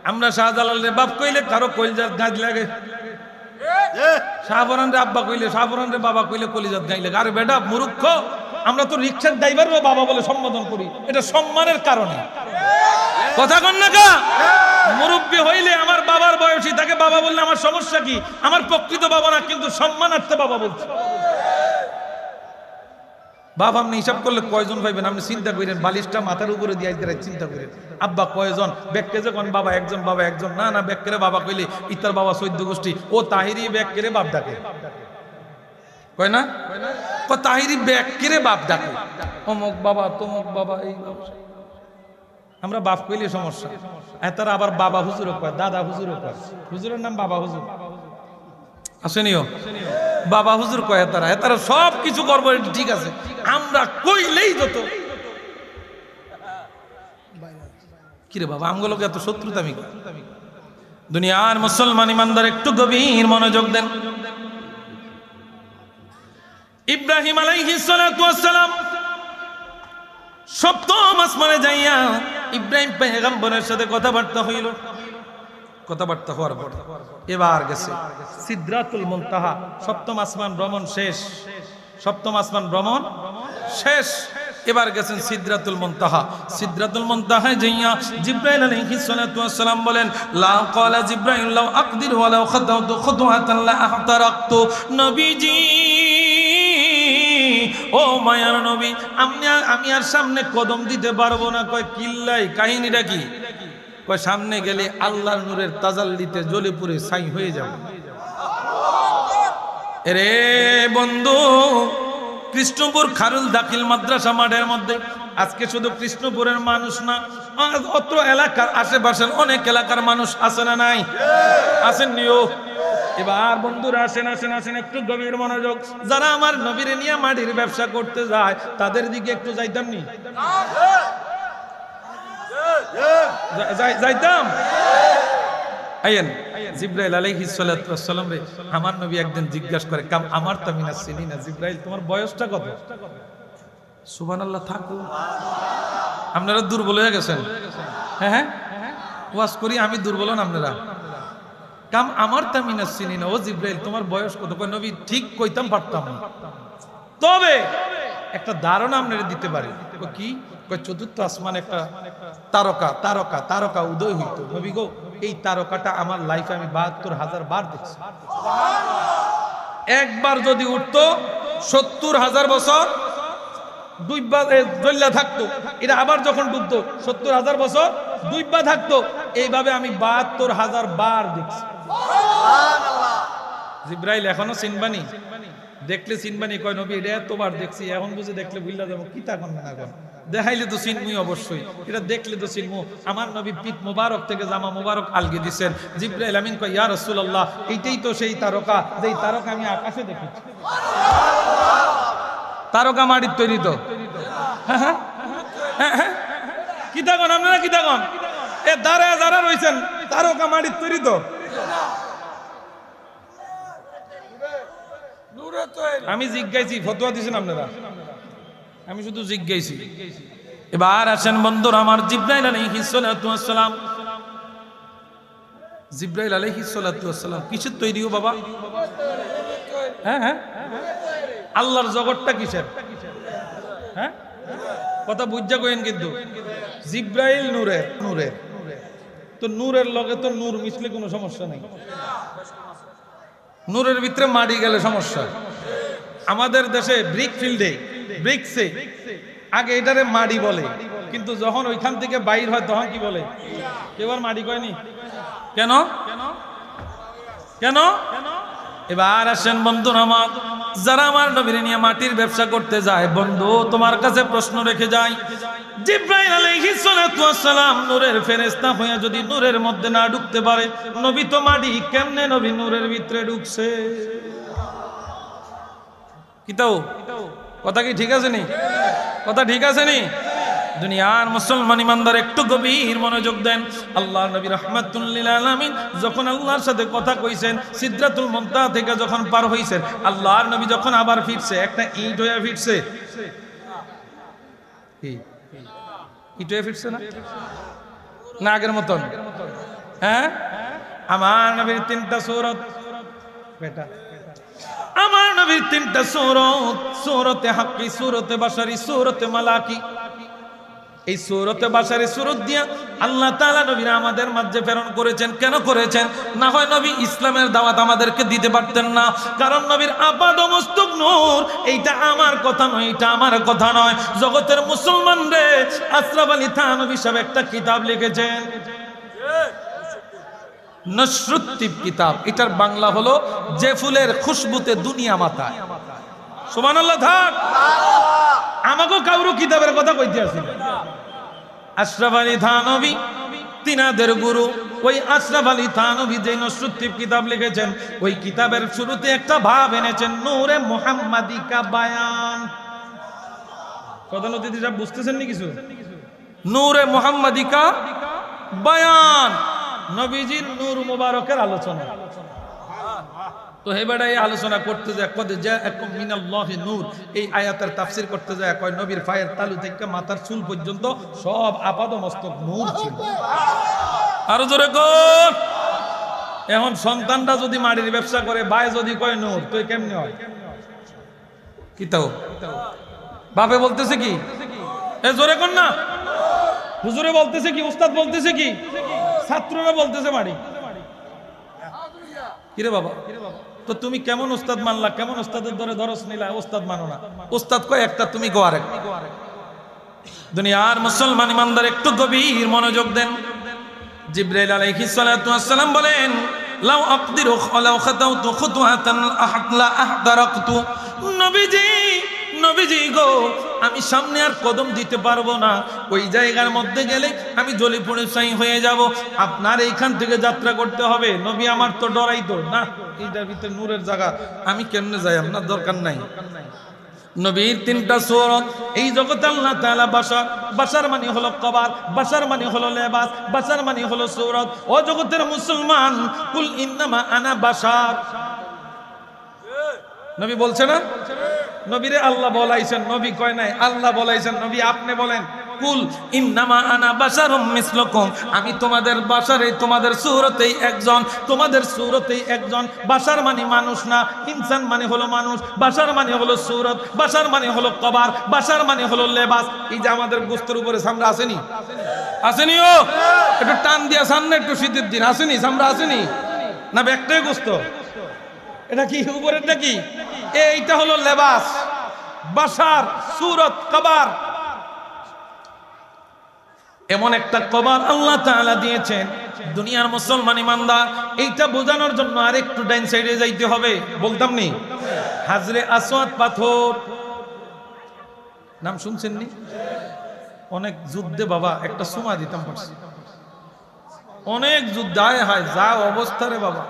আমরা শাহজালালের বাপ কইলে কারো কইলজাত গাছ লাগে, শাহপরান রে আব্বা কইলে, শাহপরান রে বাবা কইলে কলিজাত গাইলে। আরে বেটা মূর্খ, আমরা তো রিকশার ড্রাইভারও বাবা বলে সম্বোধন করি, এটা সম্মানের কারণে। কথা কন না কা? মুরব্বী হইলে আমার বাবার বয়সী তাকে বাবা বললে আমার সমস্যা কি? আমার প্রকৃত বাবা না, কিন্তু সম্মানার্থে বাবা বলছে। বাবা আপনি হিসাব করলে কয়জন পাইবেন? আপনি চিন্তা করেন, বালিশটা মাথার উপরে দিয়ে চিন্তা করেন। আব্বা কয়জন? ব্যাগকে যে কোন বাবা একজন, বাবা একজন না, না ব্যাগকে বাবা কইলে ইতার বাবা 14 গোষ্ঠী। ও তাহিরি ব্যাগকে বাপ ডাকে, কয় না? তাহিরি ব্যাগকে বাপ ডাকে, অমুক বাবা তমুক বাবা। এই আমরা বাপ কইলে সমস্যা। তারা আবার বাবা হুজুরও কয়, দাদা হুজুরও কয়। হুজুরের নাম বাবা হুজুর আসেনিও, বাবা হুজুর কয়। তারা সব কিছু করবো, ঠিক আছে, আমরা কইলেই যত। কিরে বাবা আমগুলোকে এত শত্রুতা? আমি দুনিয়ার মুসলমান ইমানদার একটু গভীর মনোযোগ দেন। ইব্রাহিম আলাইহিস সালাতু ওয়াস সালাম সপ্তম আসমানে যাইয়া ইব্রাহিম পয়গম্বরের সাথে কথাবার্তা হইল। কথাবার্তা হওয়ার পর এবার গেছে সিদরাতুল মুনতাহা। সপ্তম আসমান ভ্রমণ শেষ, সপ্তম আসমান ভ্রমণ শেষ। এবার গেছেন সিদরাতুল মুনতাহা। সিদরাতুল মুনতাহায় যাইয়া জিবরাইল আলাইহিস সালাতু ওয়াস সালাম বলেন, লা ক্বালা জিবরাইল লাউ আকদির ওয়া লাউ খাদাতু খুদওয়াতান লা আহতারাকতু। নবীজি, ও মায়ার নবী, আমি আর সামনে কদম দিতে পারবো না। কয় কিল্লাই, কাহিনীটা কি? কয় সামনে গেলে আল্লাহর নূরের তাজাল্লিতে জ্বলে পুড়ে ছাই হয়ে যাবে। রে বন্ধু, কৃষ্ণপুর খারুল দাখিল মাদ্রাসা মাঠের মধ্যে আজকে শুধু কৃষ্ণপুরের মানুষ না, অত্র এলাকার আশেপাশের অনেক এলাকার মানুষ আছে না নাই? আছেন নিও। এবার বন্ধুরা আসেন আসেন আসেন, একটু গভীর মনোযোগ। যারা আমার নবীরে নিয়ে মাটির ব্যবসা করতে যায় তাদের দিকে একটু যাইতাম নি? যাইতাম। আইয়েন, জিব্রাইল আলাইহিস সালাতু ওয়াস সালাম রে আমার নবী একদিন জিজ্ঞাসা করে, কাম আমার তামিনা সিনিনা, জিব্রাইল তোমার বয়সটা কত? সুবহানাল্লাহ। থাকো, আপনারা দুর্বল হয়ে গেছেন। হ্যাঁ হ্যাঁ, ওয়াজ করি আমি দুর্বল না আপনারা। কাম আমার তামিনা সিনিনা, ও জিব্রাইল তোমার বয়স কত? কয় নবী ঠিক কইতাম পারতাম না, তবে একটা ধারণা আপনারা দিতে পারি। কি? কয় চতুর্থ আসমানে একটা তারকা তারকা তারকা উদয় হইতো। নবী গো, এই তারকাটা আমার লাইফে আমি ৭২,০০০ বার দেখছি। একবার যদি উঠতো ৭০,০০০ বছর দুইবার জ্বললা থাকতো, এটা আবার যখন ডুবতো ৭০,০০০ বছর দুইবার থাকতো। এইভাবে আমি ৭২,০০০ বার দেখছি। জিব্রাইল এখনো চিনবানি? দেখলে চিনবানি? কয় নবী এটা এতবার দেখছি, এখন বুঝে দেখলে বুঝলা যাবো কি তখন না এখন দেখাইলে তো চিনমুই অবশ্যই, এটা দেখলে তো চিনমু। আমার নবী পিঠ মোবারক থেকে জামা মোবারক আলগে দিচ্ছেন। জিব্রাইল আমিন কয় ইয়া রাসূলুল্লাহ, এইটাই তো সেই তারকা, যেই তারকা আমি আকাশে দেখেছি। তারকা মাটির তৈরি তো? হ্যাঁ হ্যাঁ হ্যাঁ, কি থাকুন আপনারা, কি থাকুন এ দাঁড়া যারা রয়েছেন, তারকা মাটির তৈরি তো? আমি জিজ্ঞাসি, ফতোয়া দিয়েছেন আপনারা? আমি শুধু জিজ্ঞাসি। এবার আসেন বন্ধুরা আমার, জিব্রাইল আলাইহিস সালাতু ওয়াস সালাম, জিব্রাইল আলাইহিস সালাতু ওয়াস সালাম কিসের তৈরি ও বাবা? হ্যাঁ হ্যাঁ, আল্লাহর জগৎটা কিসের? হ্যাঁ, কথা বুঝা কইেন কিন্তু। জিব্রাইল নূরের, নূরের তো নূরের লগে তো নূর মিশলে কোনো সমস্যা নেই। নূরের ভিতরে মাটি গেলে সমস্যা। আমাদের দেশে ব্রিক ফিল্ডে, ব্রিক্সে আগে এটারে মাটি বলে, কিন্তু যখন ওইখান থেকে বাইর হয় তখন কি বলে? এবার মাটি কয়নি কেন? কেন? এবার আসেন বন্ধুরা আমার, যারা আমার নবীর নিয়ে মাটির ব্যবসা করতে যায়, বন্ধু তোমার কাছে প্রশ্ন রেখে যায়, জিব্রাইল আলাইহিস সালাতু ওয়াস সালাম নূরের ফেরেশতা হয়ে যদি নূরের মধ্যে না ঢুকতে পারে, নবী তো মাটি, কেমনে নবী নূরের ভিতরে ঢুকছে? কি তাও কথা কি ঠিক আছে নি? কথা ঠিক আছে নি? দুনিয়ার মুসলমান ইমানদার একটু গভীর মনোযোগ দেন। আল্লাহর নবী রাহমাতুল লিল আলামিন যখন আল্লাহর সাথে কথা কইছেন, সিদরাতুল মুনতাহা থেকে যখন পার হইছেন, আল্লাহর নবী যখন আবার ফিরছে, একটা ইট হয়ে ফিরছে। কি ইট হয়ে ফিরছে না? না আগের মতন? হ্যাঁ, আমার নবীর ৩টা সূরত বেটা, আমার নবীর ৩টা সূরত, সূরতে হাক্কি, সূরতে বাশারি, সূরতে মালাকি। এই সূরতে বাশারি সূরত দিয়া আল্লাহ তাআলা নবীরা আমাদের মাঝে প্রেরণ করেছেন। কেন করেছেন? না হয় নবী ইসলামের দাওয়াত আমাদেরকে দিতে পারতেন না, কারণ নবীর আপাদ মস্তক নূর। এইটা আমার কথা নয়, এটা আমার কথা নয়, জগতের মুসলমান রে। আশরাফ আলী থানভী সাহেব একটা কিতাব লিখেছেন, নসরুত্তিব কিতাব। এটার বাংলা হলো যে ফুলের খুশবুতে দুনিয়া মাতায়। সুবহানাল্লাহ। থাক, আমাকেও কাউরু কিতাবের কথা কইতে আসি। আশরাফ আলী থানভী তিনাদের গুরু, ওই আশরাফ আলী থানভী যে নসরুত্তিব কিতাব লিখেছেন, ওই কিতাবের শুরুতে একটা ভাব এনেছেন, নূরে মুহাম্মাদি কা বায়ান। কথা নদী সাহেব বুঝতেছেন নি কিছু? নূরে মুহাম্মাদি কা বায়ান, নবীজির নূর মুবারকের আলোচনা। তো হেবাটা এই আলোচনা করতে যায়, কদে জাআকুম মিনাল্লাহি নূর, এই আয়াতের তাফসীর করতে যায়, কয় নবীর পায়ের তালু থেকে মাথার চুল পর্যন্ত সব আপাদ মস্তক নূর ছিল। আরো জোরে কর। এখন সন্তানটা যদি মাটির ব্যবসা করে, ভাই যদি কয় নূর, তো কেমনে হয়? কি তাও বাপে বলতেছে কি? এ জোরে কর না। হুজুরে বলতেছে কি? উস্তাদ বলতেছে কি? ছাত্ররা বলতেছে মাটি। কিরে বাবা, তো তুমি কেমন উস্তাদ মানলা? কেমন উস্তাদের ধরে দরস নিলা? উস্তাদ মানো না। উস্তাদ কয় একটা, তুমি কো আরেক। দুনিয়ার মুসলমান ইমানদার একটু গভীর মনোযোগ দেন। জিবরাইল আলাইহিস সালাতু ওয়াস সালাম বলেন, লাউ আকদিরু লাউ খাতাউতু খুতওয়াতান লা আহদারাকতু। নবীজি গো, আমি সামনে আর কদম দিতে পারবো না, ওই জায়গার মধ্যে গেলে আমি জ্বলে পুড়ে ছাই হয়ে যাব, আপনার এইখান থেকে যাত্রা করতে হবে। নবী আমার তো ডরাইতো না, এইটার ভিতরে নূরের জায়গা, আমি কেমনে যাই, আপনার দরকার নাই। নবীর তিনটা সূরত এই জগতে আল্লাহ তাআলা বাশার মানে হলো কবর, বাশার মানে হলো লেবাস, বাশার মানে হলো সূরত। ও জগতের মুসলমান, কুল ইন্নামা আনা বাশার, নবী বলছে না? নবীরে আল্লাহ বলাইছেন, নবী কয় নাই, আল্লাহ বলাইছেন। নবী আপনি বলেন, কুল ইন্নামা আনা বাশারুম মিসলুকুম, আমি তোমাদের বাশারে, তোমাদের সূরতেই একজন, তোমাদের সূরতেই একজন। বাশার মানে মানুষ না, ইনসান মানে হলো মানুষ, বাশার মানে হলো সূরত, বাশার মানে হলো কবর, বাশার মানে হলো লেবাস। এই যে আমাদের গোস্তের উপরে চামড়া আসেনি, আসেনি? ও একটু টান দিয়া সামনে, একটু শীতের দিন আসেনি চামড়া, আসেনি না? একটাই গোস্ত, এটা কি উপরেরটা কি? এইটা হলো লেবাস, বাশার, সূরত, কবর। এমন একটা কবর আল্লাহ তাআলা দিয়েছেন দুনিয়ার মুসলমান ইমানদার, এইটা বোঝানোর জন্য আরেকটু ডাইন সাইডে যাইতে হবে। বলতাম নি হাজরে আসওয়াদ পাথর, নাম শুনছেন নি? অনেক যুদ্ধে বাবা একটা সুমা দিতাম পারছি, অনেক যুদ্ধ, আয় হায় যা অবস্থা রে বাবা।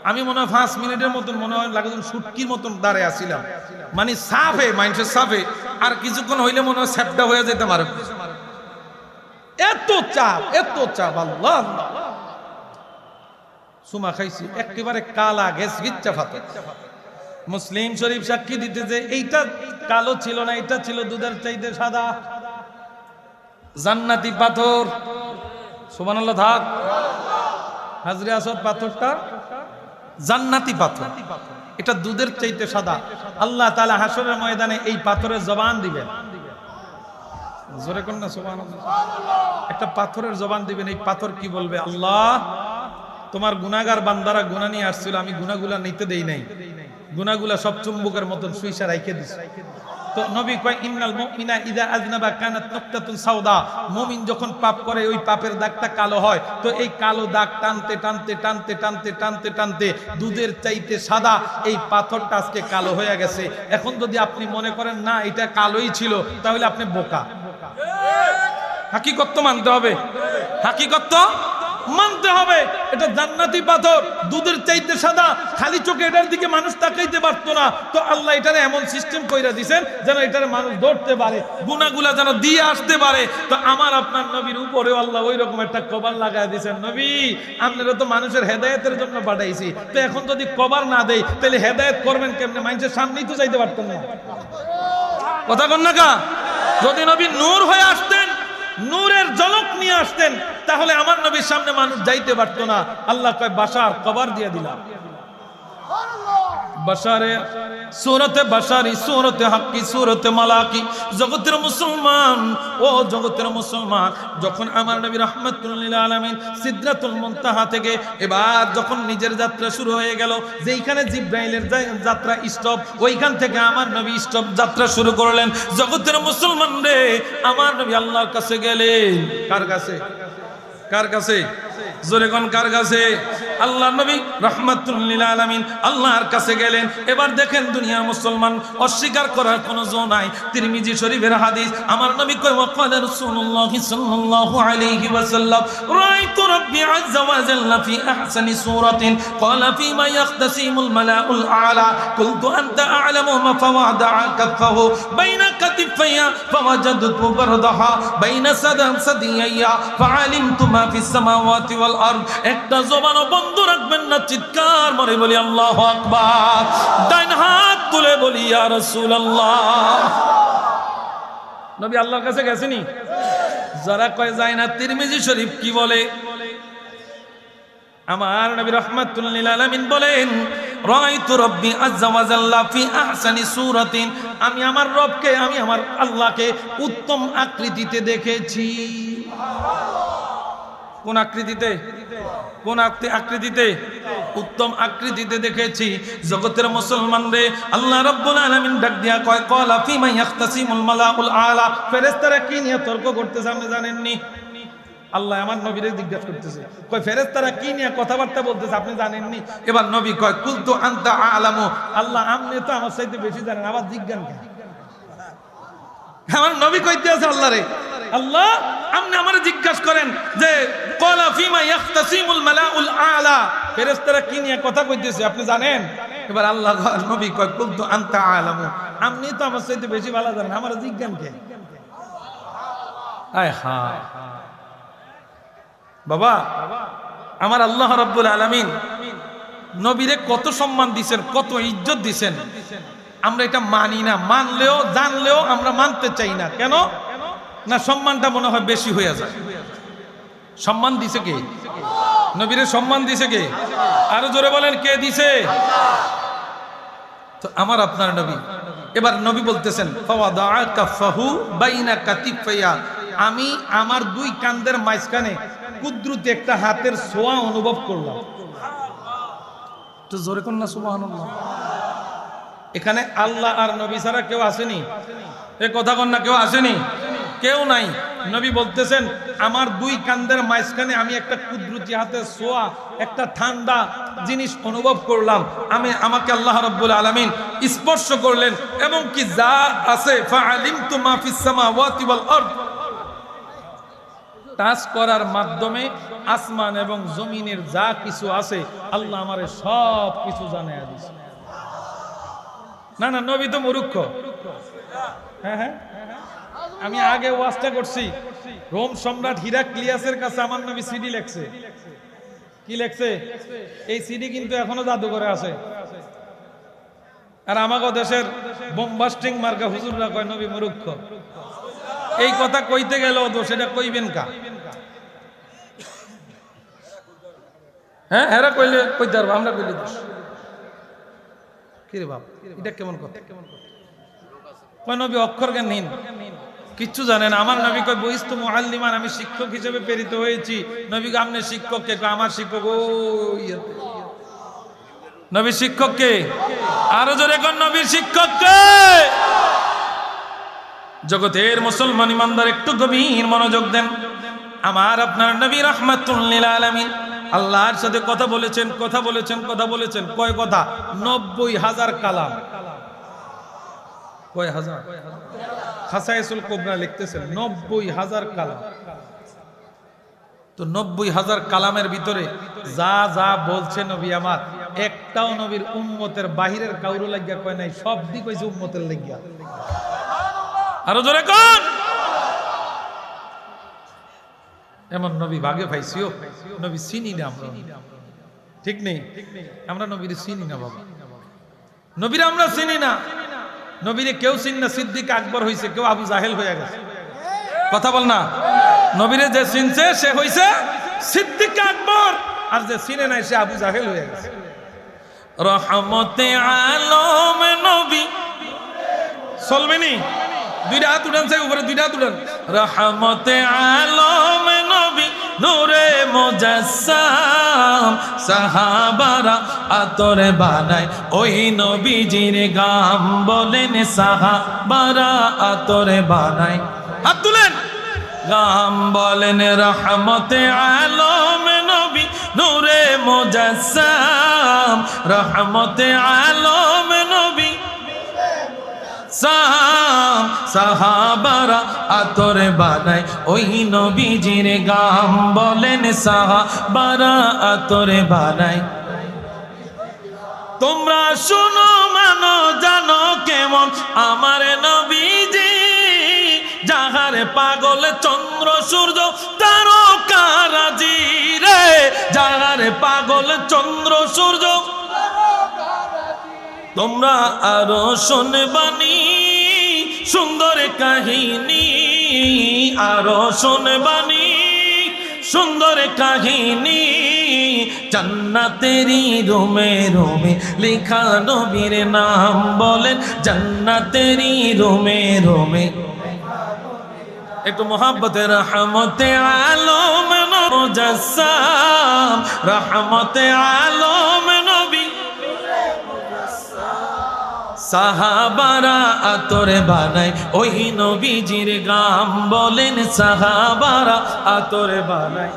আমি মনে হয় 5 মিনিটের মতন মনে হয় লাগে সুটকির মতন দাঁড়ায় আসছিলাম, মানে সাফে মানুষের সাফে, আর কিছুক্ষণ হইলে মনে হয় স্যাপটা হয়ে যেতাম। আর এত চাপ, এত চাপ, আল্লাহ সুমা খাইছি একেবারে কালা গেছ গিচ্ছা ফাতে। মুসলিম শরীফ সাক্ষী দিতে যে এইটা কালো ছিল না, এটা ছিল দুধের চাইতে সাদা, জান্নাতি পাথর। সুবহানাল্লাহ থাক। হাজরে আসওয়াদ পাথরটা জান্নাতি পাথর, এটা দুধের চাইতে সাদা। আল্লাহ তাআলা হাসরের ময়দানে এই পাথরের জবান দিবেন, জোরে কোন না সুবহানাল্লাহ। একটা পাথরের জবান দিবেন, এই পাথর কি বলবে? আল্লাহ, তোমার গুনাহগার বান্দারা গুনাহ নিয়ে আসছিল, আমি গুনাহগুলা নিতে দেই নাই, গুনাহগুলা সব চুম্বকের মতন সুইসা রাইখে দিছি। তো নবী কয়, ইন্নাল মুমিনা ইযা আযনাবা কানাত নুকতাতুন সাওদা, মুমিন যখন পাপ করে ওই পাপের দাগটা কালো হয়। তো এই কালো দাগ টানতে টানতে টানতে টানতে টানতে টানতে দুধের চাইতে সাদা এই পাথরটা আজকে কালো হয়ে গেছে। এখন যদি আপনি মনে করেন না এটা কালোই ছিল, তাহলে আপনি বোকা। হাকিকত মানতে হবে, হাকিকত মানতে হবে। এটা জান্নাতি পাথর, দুধের চাইতে সাদা, খালি চোখে এটার দিকে মানুষ তাকাইতে পারতো না। তো আল্লাহ এটারে এমন সিস্টেম কইরা দিবেন যেন এটারে মানুষ ধরতে পারে, গুনাহগুলা যেন দিয়ে আসতে পারে। তো আমার আপনার নবীর উপরেও আল্লাহ ওই রকম একটা কভার লাগায় দিয়েছেন। নবী, আপনারা তো মানুষের হেদায়েতের জন্য পাঠাইছি, তো এখন যদি কভার না দেই তাহলে হেদায়েত করবেন কেমনে? মানুষের সামনেই তো যাইতে পারতেন না। কথা কন না কা? যদি নবী নূর হয়ে আসতেন, নূরের ঝলক নিয়ে আসতেন, তাহলে আমার নবীর সামনে মানুষ যাইতে পারতো না। আল্লাহ কয় বাশার কবর দিয়ে দিলাম। বাশারে সূরতে বাশারি, সূরতে হাক্কি, সূরতে মালাকি। জগতের মুসলমান, ও জগতের মুসলমান, যখন আমার নবী রাহমাতুল লিল আলামিন সিদরাতুল মুনতাহা থেকে এবার যখন নিজের যাত্রা শুরু হয়ে গেল, যেইখানে জিবরাইলের যাত্রা স্টপ, ওইখান থেকে আমার নবী স্টপ যাত্রা শুরু করলেন। জগতের মুসলমান রে, আমার নবী আল্লাহর কাছে গেলেন। কার কাছে? কার কাছে? জোরে কোন কার কাছে? আল্লাহর নবী রাহমাতুল লিল আলামিন আল্লাহর কাছে গেলেন। এবার দেখেন দুনিয়ার মুসলমান, অস্বীকার করার কোনো জো নাই। তিরমিজি শরীফের হাদিস, আমার নবী কয়, ওয়াকাল রাসূলুল্লাহ সাল্লাল্লাহু আলাইহি ওয়াসাল্লাম, রাআইতু রাব্বি আযজা ওয়া জাল্লা ফি আহসানি সূরাতিন ক্বালা ফীমা ইয়াখতাসিমুল মালাউল আ'লা কুলতু আনতা আ'লামু মা ফাওয়াদা কাফাহু বাইনা কাতিফাইয়া ফাওয়াজাদতু বারদাহা বাইনা সাদিয়াইয়া ফাআলিমতু মা ফিস সামাওয়াতি ওয়াল আরদ। একটা জবানও বন্ধ রাখবেন না, চিৎকার মারে বলি আল্লাহু আকবার, ডান হাত তুলে বলি ইয়া রাসূলুল্লাহ। নবী আল্লাহর কাছে গেছেনি? যারা কয় যায় না, তিরমিজি শরীফ কি বলে? আমার নবী রাহমাতুল লিল আলামিন বলেন, রাআইতু রাব্বি আযজা ওয়া জাল্লা ফি আহসানি সূরাতিন, আমি আমার রবকে, আমি আমার আল্লাহকে উত্তম আকৃতিতে দেখেছি। কোন আকৃতিতে? কোন আকৃতিতে? উত্তম আকৃতিতে দেখেছি। জগতের মুসলমান রে, আল্লাহ রাব্বুল আলামিন ডাক দিয়া কয়, ক্বালা ফীমা ইয়াখতাসিমুল মালাউল আ'লা, ফেরেশতারা কি নিয়ে তর্ক করতেছে আপনি জানেননি? আল্লাহ আমার নবীরে জিজ্ঞাসা করতেছে, কয় ফেরেশতারা কি নিয়ে কথাবার্তা বলতেছে আপনি জানেননি? এবার নবী কয় কুলতু আনতা আ'লামু, আল্লাহ আপনি তো আমার চাইতে বেশি জানেন, আবার জিজ্ঞান কেন? আমার নবী কইতে আছে আল্লাহ রে, আল্লাহ আপনি আমারে জিজ্ঞাসা করেন যে ক্বালা ফিমা ইয়াখতাসিমুল মালাউল আ'লা, ফেরেশতারা কি নিয়ে কথা কইতেছে আপনি জানেন? এবার আল্লাহ নবী কয় কুলতু আনতা আ'লামু, আপনি তো আমার চাইতে বেশি ভালো জানেন, আমার জিজ্ঞান কেন? আয় হা বাবা, আমার আল্লাহ রাব্বুল আলামিন নবীরে কত সম্মান দিবেন, কত ইজ্জত দিবেন, আমরা এটা মানি না, মানলেও জানলেও আমরা মানতে চাই না। কেন না? সম্মানটা মনে হয় বেশি হয়ে যায়। সম্মান দিছে কে? নবীরে সম্মান দিছে কে? আরো জোরে বলেন, কে দিছে? তো আমার আপনার নবী। এবার নবী বলতেছেন ফাওয়াদাআ কাফাহু বাইনা কাতিফাইয়া, আমি আমার দুই কাঁধের মাঝখানে কুদরতি একটা হাতের ছোঁয়া অনুভব করলাম। তো জোরে কোন না সুবহানাল্লাহ। এখানে আল্লাহ আর নবী ছাড়া কেউ আসেনি, এ কথা কন না, কেউ আসেনি, কেউ নাই। নবী বলতেছেন আমার দুই কাঁধের মাঝখানে আমি একটা কুদরতি হাতের ছোঁয়া, একটা ঠান্ডা জিনিস অনুভব করলাম। আমাকে আল্লাহ রাব্বুল আলামিন স্পর্শ করলেন, এবং কি যা আছে ফাআলিমতু মা ফিস সামাওয়াতি ওয়াল আরদ, টাচ করার মাধ্যমে আসমান এবং জমিনের যা কিছু আছে আল্লাহ আমারে সব কিছু জানায়া দিয়েছে। না না, নবী তো মূর্খ। হ্যাঁ হ্যাঁ, আমি আগে ওয়াজটা করছি, রোম সম্রাট হিরাক্লিয়াসের কাছে আমার নবী সিডি লেখছে। কি লেখছে? এই সিডি কিন্তু এখনো জাদুঘরে আছে। আর আমাগো দেশের বোমবাস্টিং মার্কা হুজুররা কয় নবী মূর্খ। এই কথা কইতে গেলেও তো সেটা কইবেন কা? হ্যাঁ, এরা কইলে কইতে পারবো, আমরা কইলে দোষ। কি রে বাপ, এটা কেমন কথা? কয় নবী অক্ষর জ্ঞানহীন, কিচ্ছু জানেন। আমার নবী কয় বইস্তু মুআল্লিমান, আমি শিক্ষক হিসেবে প্রেরিত হয়েছি। নবী কয় আপনি শিক্ষক কে? আমার শিক্ষক ওই নবী শিক্ষক কে? আরো জোরে কোন নবীর শিক্ষক কে? জগতের মুসলমান ইমানদার একটু গভীর মনোযোগ দেন। আমার আপনার নবী রাহমাতুল লিল আলামিন আল্লাহর সাথে কথা বলেছেন, কথা বলেছেন, কথা বলেছেন। কয় কথা? 90,000 কালাম। কয় হাজার? খাসায়েসুল কুবরা লিখতেছেন 90,000 কালাম। তো 90,000 কালামের ভিতরে যা যা বলছে নবী আমার, একটাও নবীর উম্মতের বাহিরের কাউরো লাগিয়া কয় নাই, সব দিক হইছে উম্মতের লাগিয়া। আরো জোরে কোন? এমন নবী ভাগে পাইছিও, নবী চিনি না আমরা, ঠিক নেই? আমরা নবীর চিনি না বাবা, নবীর আমরা চিনি না। নবীরে কেউ চিনি না। সিদ্দিক আকবর হইছে, কেউ আবু জাহেল হয়ে গেছে। কথা বল না। নবীরে যে চিনছে সে হইছে সিদ্দিক আকবর, আর যে চিনে নাই সে আবু জাহেল হয়ে গেছে। রহমতে আলম নবী, চলবেনি? দুইটা হাত উঠান, উপরে দুইটা হাত উঠান। রহমতে আলম নবী নূরে মুজাসসাম, সাহাবারা আতরে বানায় ওই নবীজির গাম, বলেন সাহাবারা আতরে বানায়। হাত তুলেন। গাম বলেন রহমতে আলম নবী নূরে মুজাসসাম, রহমতে আলম নবী সাহাবারা আতরে বানায় ওই নবীজির গাম, বলেন সাহাবারা আতরে বানায়। তোমরা শুনো মানো জানো কেমন আমার নবীজি, যাহার পাগল চন্দ্র সূর্য তারকারাজি রে, যাহার পাগল চন্দ্র সূর্য। তোমরা আরো শুনবানি সুন্দর কাহিনী, আরো শুনবানি সুন্দর কাহিনী, জান্নাতেরই রুমে রুমে লেখা নবীর নাম, বলেন জান্নাতেরই রুমে রুমে। একটু মোহাব্বতে রহমতে আলম মুজাসসাম, রহমতে আলম নবী সাহাবারা আতর বানায় ওই নবীজির গাম, বলেন সাহাবারা আতর বানায়।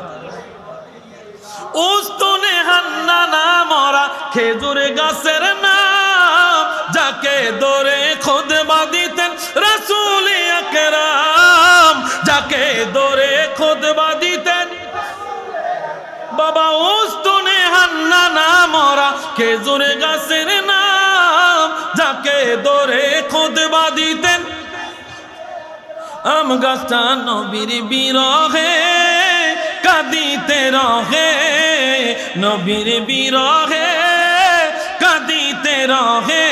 উস্তুনে হান্নানা মরা খেজুর গাছের নাম, যাকে ধরে খুতবা দিতেন রাসূল আকরাম, যাকে ধরে খুতবা দিতেন বাবা। উস্তুনে হান্নানা মরা খেজুর গাছের নাম, যাকে ধরে খুতবা দিতেন। আম গাছটা নবীর বিরহে কাঁদিতে রহে, নবীর বিরহে কাঁদিতে রহে।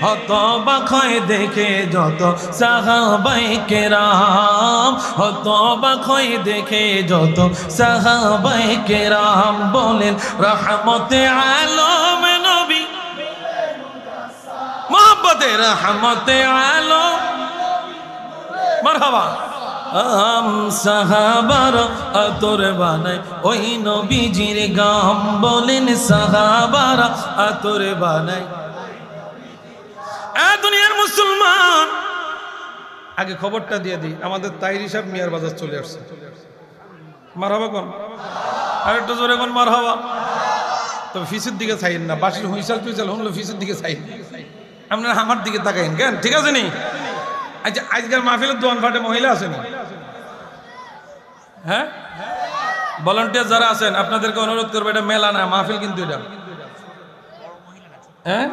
হতবাক হয়ে দেখে যত সাহাবায়ে কেরাম, হতবাক হয়ে দেখে যত সাহাবায়ে কেরাম, বলেন রহমতে আলম নবী, মোহাম্মতে রহমতে আলম, মারহাবা। সাহাবার আতর বানায় ওই নবীজির গাম, বলেন সাহাবারা আতর বানায়। দুনিয়ার মুসলমান, আগে খবরটা দিয়ে দিই, আমাদের তাইরি সাহেব মিয়ার বাজার চলে আসছে। মারহাবা কোন, আর একটু জোরে কোন মারহাবা। তবে ফিসের দিকে চাইন না, বাসির হুইসাল টুইসাল হলো ফিসের দিকে চাইন, আপনারা আমার দিকে তাকাইন কেন? ঠিক আছে নি? আচ্ছা, আজকের মাহফিলের দোয়ান ফাটে মহিলা আসেনি? হ্যাঁ, ভলান্টিয়ার যারা আছেন আপনাদেরকে অনুরোধ করবো, এটা মেলা না, মাহফিল কিন্তু এটা। হ্যাঁ,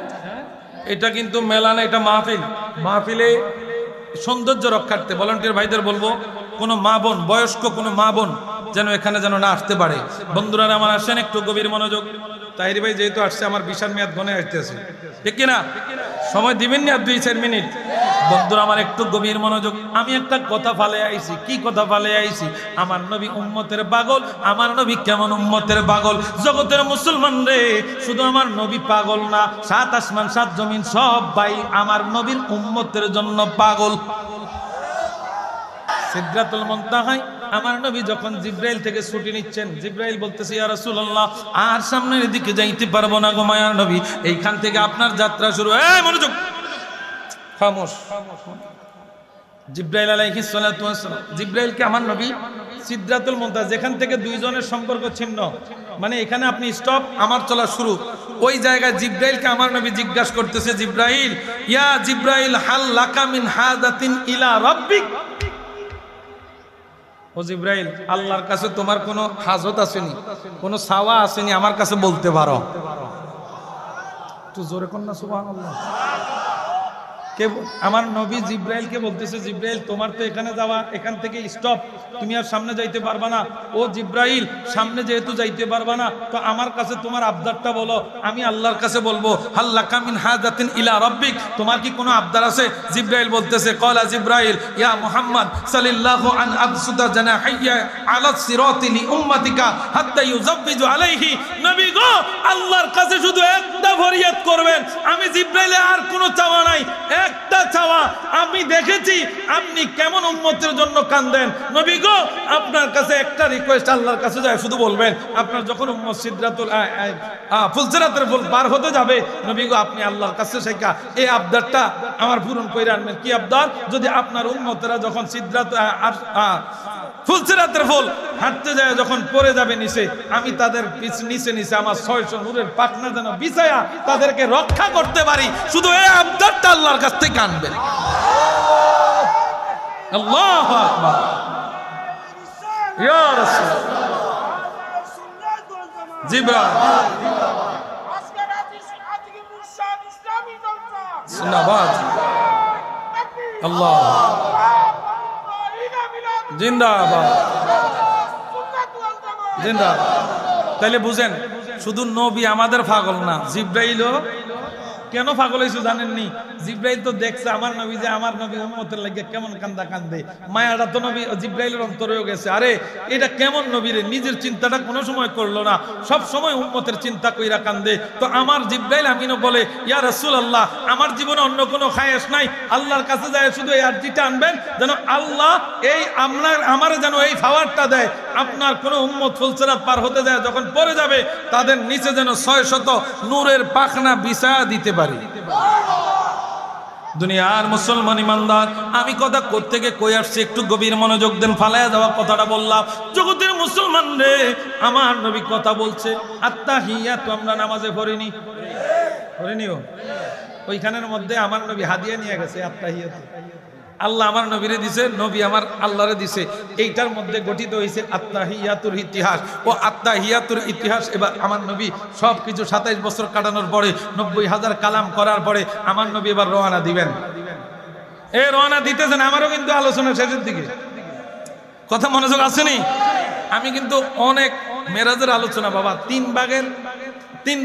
এটা কিন্তু মেলা না, এটা মাহফিল। মাহফিলে সৌন্দর্য রক্ষার্থে ভলান্টিয়ার ভাইদের বলবো, কোনো মা বোন, বয়স্ক কোনো মা বোন যেন এখানে যেন না আসতে পারে। বন্ধুরা আমার আসেন, একটু গভীর মনোযোগ। তাহিরি ভাই যেহেতু আসছে, আমার বিশাল মেয়াদ গনে আসতেছে, ঠিক কিনা? সময় দিবেন না 2-4 মিনিট? বন্ধুরা আমার একটু গভীর মনোযোগ। আমি একটা কথা ফালে আইছি। কি কথা ফালে আইছি? আমার নবী উম্মতের পাগল। আমার নবী কেমন উম্মতের পাগল? জগতের মুসলমান রে, শুধু আমার নবী পাগল না, 7 আসমান 7 জমিন সব ভাই আমার নবীর উম্মতের জন্য পাগল। সিদরাতুল মুনতাহায় আমার নবী যখন জিব্রাইল থেকে ছুটি নিচ্ছেন, জিব্রাইল বলতেছে, ইয়া রাসূলুল্লাহ, আর সামনের দিকে যাইতে পারবো না গো মায়ার নবী, এইখান থেকে আপনার যাত্রা শুরু। এই মনোযোগ, খামোশ। জিব্রাইল আলাইহিস সালাতু ওয়াস সালাম, জিব্রাইলকে আমার নবী সিদরাতুল মুনতাহা, যেখান থেকে দুইজনের সম্পর্ক ছিন্ন, মানে এখানে আপনি স্টপ, আমার চলা শুরু, ওই জায়গায় জিব্রাইলকে আমার নবী জিজ্ঞাসা করতেছে, জিব্রাইল, ইয়া জিব্রাইল, হাল লাকা মিন হাদাতিন ইলা রাব্বিক। ও জিব্রাইল, আল্লাহর কাছে তোমার কোনো হাজত আসেনি, কোনো চাওয়া আসেনি, আমার কাছে বলতে পারো। একটু জোরে কর না সুবহানাল্লাহ। কে? আমার নবী জিব্রাইলকে বলতেছে, জিব্রাইল তোমার তো এখানে যাওয়া, এখান থেকে স্টপ, তুমি আর সামনে যাইতে পারবা না। ও জিব্রাইল, সামনে যেহেতু যাইতে পারবা না, তো আমার কাছে তোমার আবদারটা বলো, আমি আল্লাহর কাছে বলবো। হাল্লাকা মিন হাজাতিন ইলা রাব্বিক, তোমার কি কোনো আবদার আছে? জিব্রাইল বলতেছে, ক্বালা জিব্রাইল, ইয়া মুহাম্মদ সাল্লাল্লাহু আন আবসুদা জানাহিয়া আলা সিরাতি লি উম্মতিকা হাত্তা ইউযাব্বিজু আলাইহি। নবী গো, আল্লাহর কাছে শুধু একটা ফরিয়াদ করবেন, আমি জিব্রাইলের আর কোনো চাওয়া নাই, একটা চাওয়া। আমি দেখেছি আপনি কেমন উম্মতের জন্য কাঁদেন। নবী গো, আপনার কাছে একটা রিকোয়েস্ট, আল্লাহর কাছে যায় শুধু বলবেন, আপনার যখন উম্মত সিদরাতুল ফুলসিরাতের ফুল পার হতে যাবে, নবী গো আপনি আল্লাহর কাছে শেখা এই আবদারটা আমার পূরণ করে আনবেন। কি আবদার? যদি আপনার উম্মতেরা যখন সিদরাত ফুলসিরাতের ফুল হাঁটতে যায়, যখন পড়ে যাবে নিচে, আমি তাদের নিচে নিচে আমার 600 নূরের পাখনা যেন বিছায়া তাদেরকে রক্ষা করতে পারি, শুধু এই আবদারটা আল্লাহর কাছ থেকে আনবেন। আল্লাহু আকবার, ইয়া রাসূল জিব্রাইল, জিন্দাবাদ, আল্লাহ জিন্দাবাদ, জিন্দাবাদ। তাইলে বুঝেন, শুধু নবী আমাদের পাগল না, জিব্রাইলও কেন পাগল হয়েছে জানেননি? জিব্রাইল তো দেখছে আমার নবী, যে আমার নবী উম্মতের লাগে কেমন কান্দা কান্দে, মায়াটা তো নবী জিব্রাইলের অন্তরেও গেছে। আরে এটা কেমন নবী রে, নিজের চিন্তাটা কোনো সময় করলো না, সব সময় উম্মতের চিন্তা কইরা কান্দে। তো আমার জিব্রাইল আমিনও বলে, ইয়া রাসূলুল্লাহ, আমার জীবনে অন্য কোনো খায়েশ নাই, আল্লাহর কাছে যায় শুধু এই আরজিটা আনবেন, যেন আল্লাহ এই আমার যেন এই পাওয়ারটা দেয়, আপনার কোনো উম্মত ফুলসিরাত পার হতে যায়, যখন পড়ে যাবে তাদের নিচে যেন 600 নূরের পাখনা বিছায়া দিতে পারি। দুনিয়ার মুসলমান ইমানদার, আমি কথা কোত্থেকে কই আসছি একটু গভীর মনোযোগ দেন। ফালায়া যাওয়া কথাটা বললাম, জগতের মুসলমান রে, আমার নবী কথা বলছে আত্তাহিয়াতু, আমরা নামাজে পড়িনিও। ওইখানের মধ্যে আমার নবী হাদিয়া নিয়ে গেছে আত্তাহিয়াতু। আল্লাহ আমার নবীরে দিছে, নবী আমার আল্লাহরে দিছে। এইটার মধ্যে গঠিত হয়েছে আত্তাহিয়াতুর ইতিহাস। ও আত্তাহিয়াতুর ইতিহাস এবার আমার নবী সব কিছু 27 বছর কাটানোর পরে, 90,000 কালাম করার পরে আমার নবী এবার রওনা দিবেন। এই রওনা দিতেছেন, আমারও কিন্তু আলোচনা শেষের দিকে, কথা মনোযোগ আসেনি। আমি কিন্তু অনেক মেরাজের আলোচনা বাবা, 3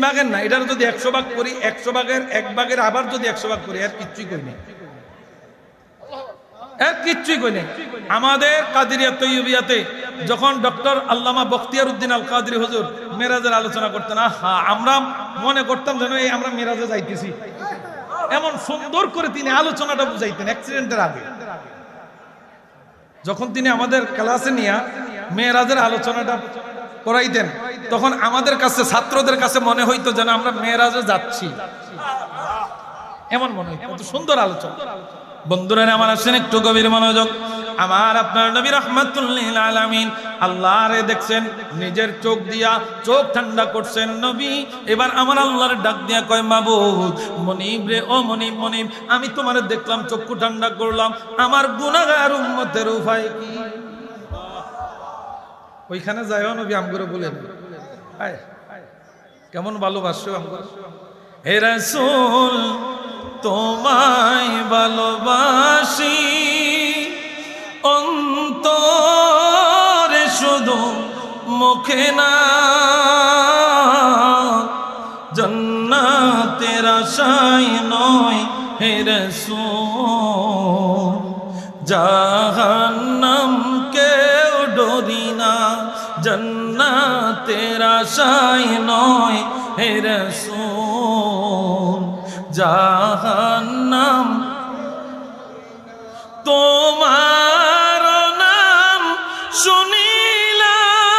ভাগের না, এটার যদি 100 ভাগ করি, 100 ভাগের 1 ভাগের আবার যদি 100 ভাগ করি, আর কিচ্ছুই করি না, কিচ্ছুই কই নাই। আমাদের কাদেরিয়া তৈয়বিয়াতে যখন ডক্টর আল্লামা বখতিয়ার উদ্দিন আল কাদরি হুজুর মেরাজের আলোচনা করতেন, আমরা মনে করতাম যেন এই আমরা মেরাজে যাইতেছি, এমন সুন্দর করে তিনি আলোচনাটা বুঝাইতেন। অ্যাক্সিডেন্টের আগে যখন তিনি আমাদের ক্লাসে নিয়ে মেরাজের আলোচনাটা করাইতেন, তখন আমাদের কাছে, ছাত্রদের কাছে মনে হইতো যেন আমরা মেরাজে যাচ্ছি, এমন মনে হইতো। কত সুন্দর আলোচনা। বন্ধুরা আমার আসেন একটু গভীর মনোযোগ। আমার আপনার নবী রাহমাতুল লিল আলামিন আল্লাহরে দেখছেন, নিজের চোখ দিয়া চোখ ঠান্ডা করছেন নবী। এবার আমার আল্লাহর ডাক দিয়া কয়, মাবুদ, মনিব রে, ও মনিব, মনিব, আমি তোমারে দেখলাম, চক্ষু ঠান্ডা করলাম, আমার গুনাহগার উম্মতের উপায় কি? ওইখানে যায়ও নবী আমগুলো বলেন, কেমন ভালোবাসো আমগুলো। হে রাসূল, তোমায় ভালোবাসি অন্তরে, শুধু মুখে না, জান্নাতের আশায় নয় হে রাসূল, জাহান্নাম কেউ ডরি না, জান্নাতের আশায় নয় হে রাসূল, জাহান্নাম। তোমার নাম শুনিলাম,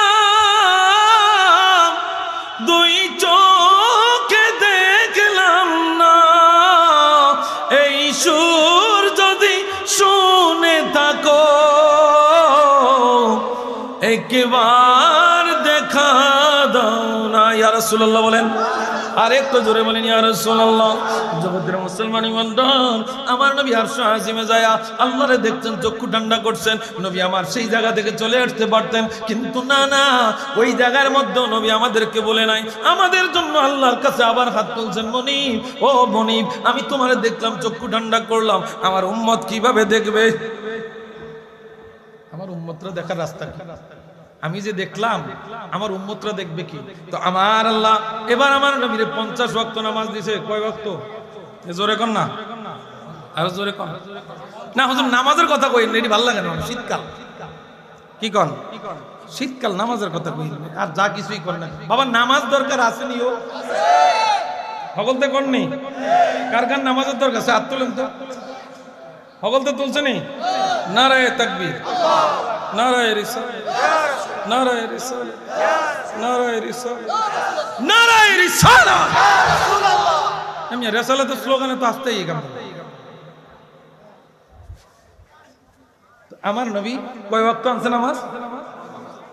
দুই চোখে দেখলাম না, এই সুর যদি শুনে থাকো, একবার দেখা দাও না। ইয়া রাসূলুল্লাহ বলেন, আর একটু জোরে বলেন ইয়া রাসূলুল্লাহ। জগতের মুসলমান ইমানদার, আমার নবী আরশ আজিমে যায় আল্লাহরে দেখতেন, চক্ষু ঠান্ডা করছেন। নবী আমার সেই জায়গা থেকে চলে আসতে পারতেন, কিন্তু না না, ওই জায়গার মধ্যে নবী আমাদেরকে বলে নাই, আমাদের জন্য আল্লাহর কাছে আবার হাত তুলছেন, মনিব, ও মনিব, আমি তোমারে দেখলাম, চক্ষু ঠান্ডা করলাম, আমার উম্মত কিভাবে দেখবে? আমার উম্মতরা দেখার রাস্তা কি? আমি যে দেখলাম, আমার উম্মতরা দেখবে কি? তো আমার আল্লাহ এবার আমার নবীরে 50 ওয়াক্ত নামাজ দিয়েছে। কয় ওয়াক্ত? জোরে কর না, আর জোরে কর না হুজুর, নামাজের কথা কই, এটি ভালো লাগে না। শীতকাল, কি কন, শীতকাল নামাজের কথা কই, আর যা কিছুই কর না বাবা, নামাজ দরকার আসেনি, ও সকলতে করনি, কার কার নামাজের দরকার আছে? হাত তুলেন তো, সকলতে তুলছে নি? নারায়ে তাকবীর, নারায়ে রিসালাত, নারায়ে রিসালাত, নারায়ে রিসালাত, নারায়ে রিসালাত। আমি রিসালাতের স্লোগানে তো আসতেই কাম। আমার নবী কয় ওয়াক্ত আনছে নামাজ?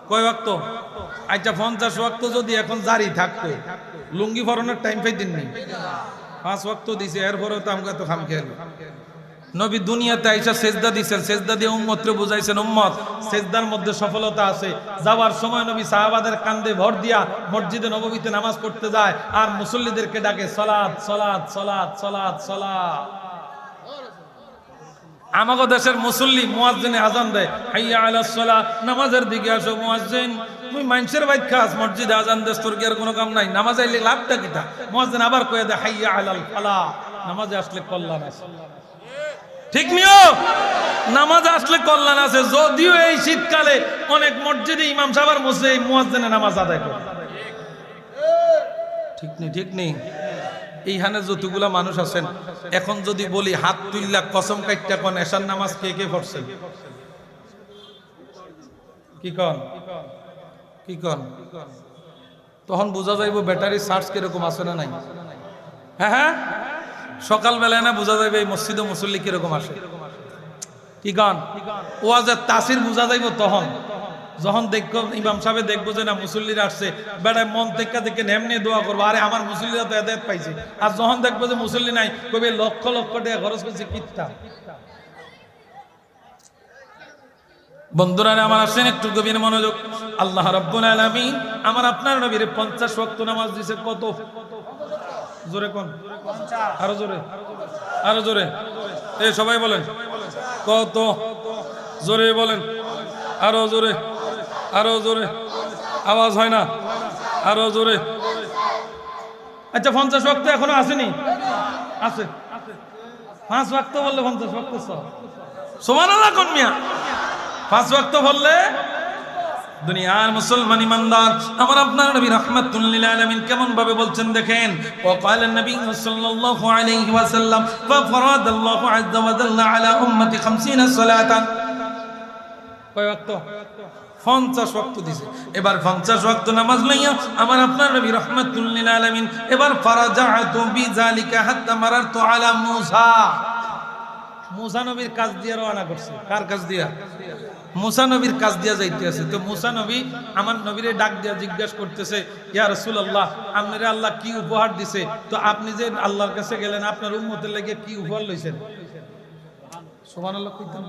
কয় ওয়াক্ত? আচ্ছা 50 ওয়াক্ত যদি এখন জারি থাকতো, লুঙ্গি ফরনের টাইম পাইতেন নি? 5 ওয়াক্ত দিছে, এরপরেও তো আমাকে তো খাম খেয়ে। নবী দুনিয়াতে আইসা সেজদা দিয়েছেন, সেজদা দিয়ে উম্মতকে বুঝাইছেন, উম্মত সেজদার মধ্যে সফলতা আছে। যাওয়ার সময় নবী সাহাবাদের কান্দে ভর দিয়া মসজিদে নববীতে নামাজ পড়তে যায়, আর মুসল্লিদেরকে ডাকে সালাত সালাত সালাত সালাত সালাত। আমাগো দেশের মুসল্লি মুয়াজ্জিনে আজান দেয়, হাইয়া আলাস সালাত, নামাজের দিকে আসো। মুয়াজ্জিন, তুই মানুষের বাইত খাস, মসজিদে আজান দেস, তোর কি আর কোনো কাম নাই? নামাজ আইলে লাভটা কিটা? মুয়াজ্জিন আবার কয়ে দেয়, হাইয়া আলাল ফালাহ, নামাজে আসলে কল্যাণ আছে। ঠিক নিও, নামাজ আসলে কল্যাণ আছে। যদিও এই শীতকালে অনেক মসজিদে ইমাম সাহেবের বসে মুয়াজ্জিনে নামাজ আদায় করে, ঠিক নেই? ঠিক নেই? এইখানে যতগুলা মানুষ আছেন, এখন যদি বলি হাত তুললা কসম কাইটটা কোন এশার নামাজ কে কে পড়ছেন? কি কন, কি কন? তখন বোঝা যাইব ব্যাটারি চার্জ কিরকম আছে না নাই। হ্যাঁ হ্যাঁ, সকালবেলায় না বোঝা যাবে এই মসজিদে মুসল্লি কিরকম আসে, কি গান ওয়াজের তাসির বোঝা যাইব তখন যখন দেখবো ইমাম সাহেব দেখবো যে না মুসল্লিরা আসছে, বেড়ায় মন থেকে দেখে নেমনি দোয়া করবো, আরে আমার মুসল্লিরা তো হেদায়েত পাইছে। আর যখন দেখবো যে মুসল্লি নাই, কবে লক্ষ লক্ষ টাকা খরচ করছে কিত্তা। বন্ধুরা আমার আসেন একটু গভীর মনোযোগ। আল্লাহ রাব্বুল আলামিন আমার আপনার নবীর 50 ওয়াক্ত নামাজ দিয়েছে। কত জোরে কোন, আরো জোরে, আরো জোরে, এই সবাই বলেন কত জোরে বলেন, আরো জোরে, আরো জোরে, আওয়াজ হয় না, আরো জোরে। আচ্ছা 50 ওয়াক্ত এখনো আসেনি? আছে। 5 ওয়াক্ত বললে 50 ওয়াক্ত সুবহানাল্লাহ কোন মিয়া? 5 ওয়াক্ত বললে দুনিয়ার মুসলমান ইমানদার আমার আপনার নবী রাহমাতুল লিল আলামিন কেমন ভাবে বলছেন দেখেন। ওয়াকালা নবী সাল্লাল্লাহু আলাইহি ওয়াসাল্লাম ফারাদাল্লাহু আযজা ওয়া জাল্লা আলা উম্মতি 50 সালাতান। কয় ওয়াক্ত? 50 ওয়াক্ত দিয়েছে। এবার 50 ওয়াক্ত নামাজ লইয়া আমার আপনার নবী রাহমাতুল লিল আলামিন এবার ফারাজাতু বিযালিকা হাত্তা মারারতু আলা মূসা। মূসা নবীর কাজ দিয়ে রওনা করছে। কার কাজ দিয়া? মূসা নবীর কাজ দিয়া যাইতে আছে। তো মূসা নবী আমার নবীরে ডাক দিয়া জিজ্ঞাসা করতেছে, ইয়া রাসূলুল্লাহ, আপনারে আল্লাহ কি উপহার দিছে? তো আপনি যে আল্লাহর কাছে গেলেন, আপনার উম্মতের লাগি কি উপহার লইছেন? সুবহানাল্লাহ কইতেন।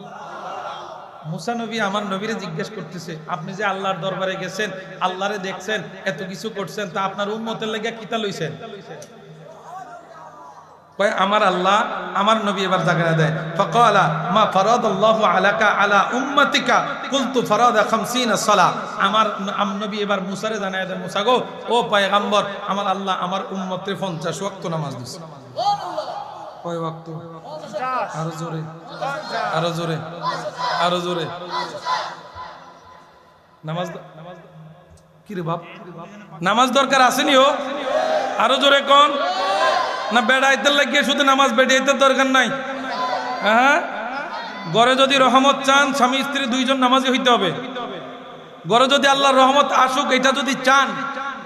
মূসা নবী আমার নবীরে জিজ্ঞেস করতেছে, আপনি যে আল্লাহর দরবারে গেছেন, আল্লাহরে দেখছেন, এত কিছু করছেন, তা আপনার উম্মতের লাগি কিতা লইছেন? কয় আমার আল্লাহ আমার নবী এবার জায়গা দেয়। ফাকালা মা ফারাদাল্লাহু আলাকা আলা উম্মতিকা কুলতু ফারাদা 50 সালাহ। আমার নবী এবার মুসারে জানায় দেন, মুসা গো, ও পয়গম্বর, আমার আল্লাহ আমার উম্মতের 50 ওয়াক্ত নামাজ দিয়েছে। সুবহানাল্লাহ। কয় ওয়াক্ত? 50। আরো জোরে, আরো জোরে, আরো জোরে। নামাজ কি রে বাপ, নামাজ দরকার আসেনি? ও আরো জোরে কোন না, বেড়াইতে লাগিয়ে শুধু নামাজ বেড়াইতে দরকার নাই। হ্যাঁ, ঘরে যদি রহমত চান, স্বামী স্ত্রী দুইজন নামাজি হইতে হবে। ঘরে যদি আল্লাহর রহমত আসুক এটা যদি চান,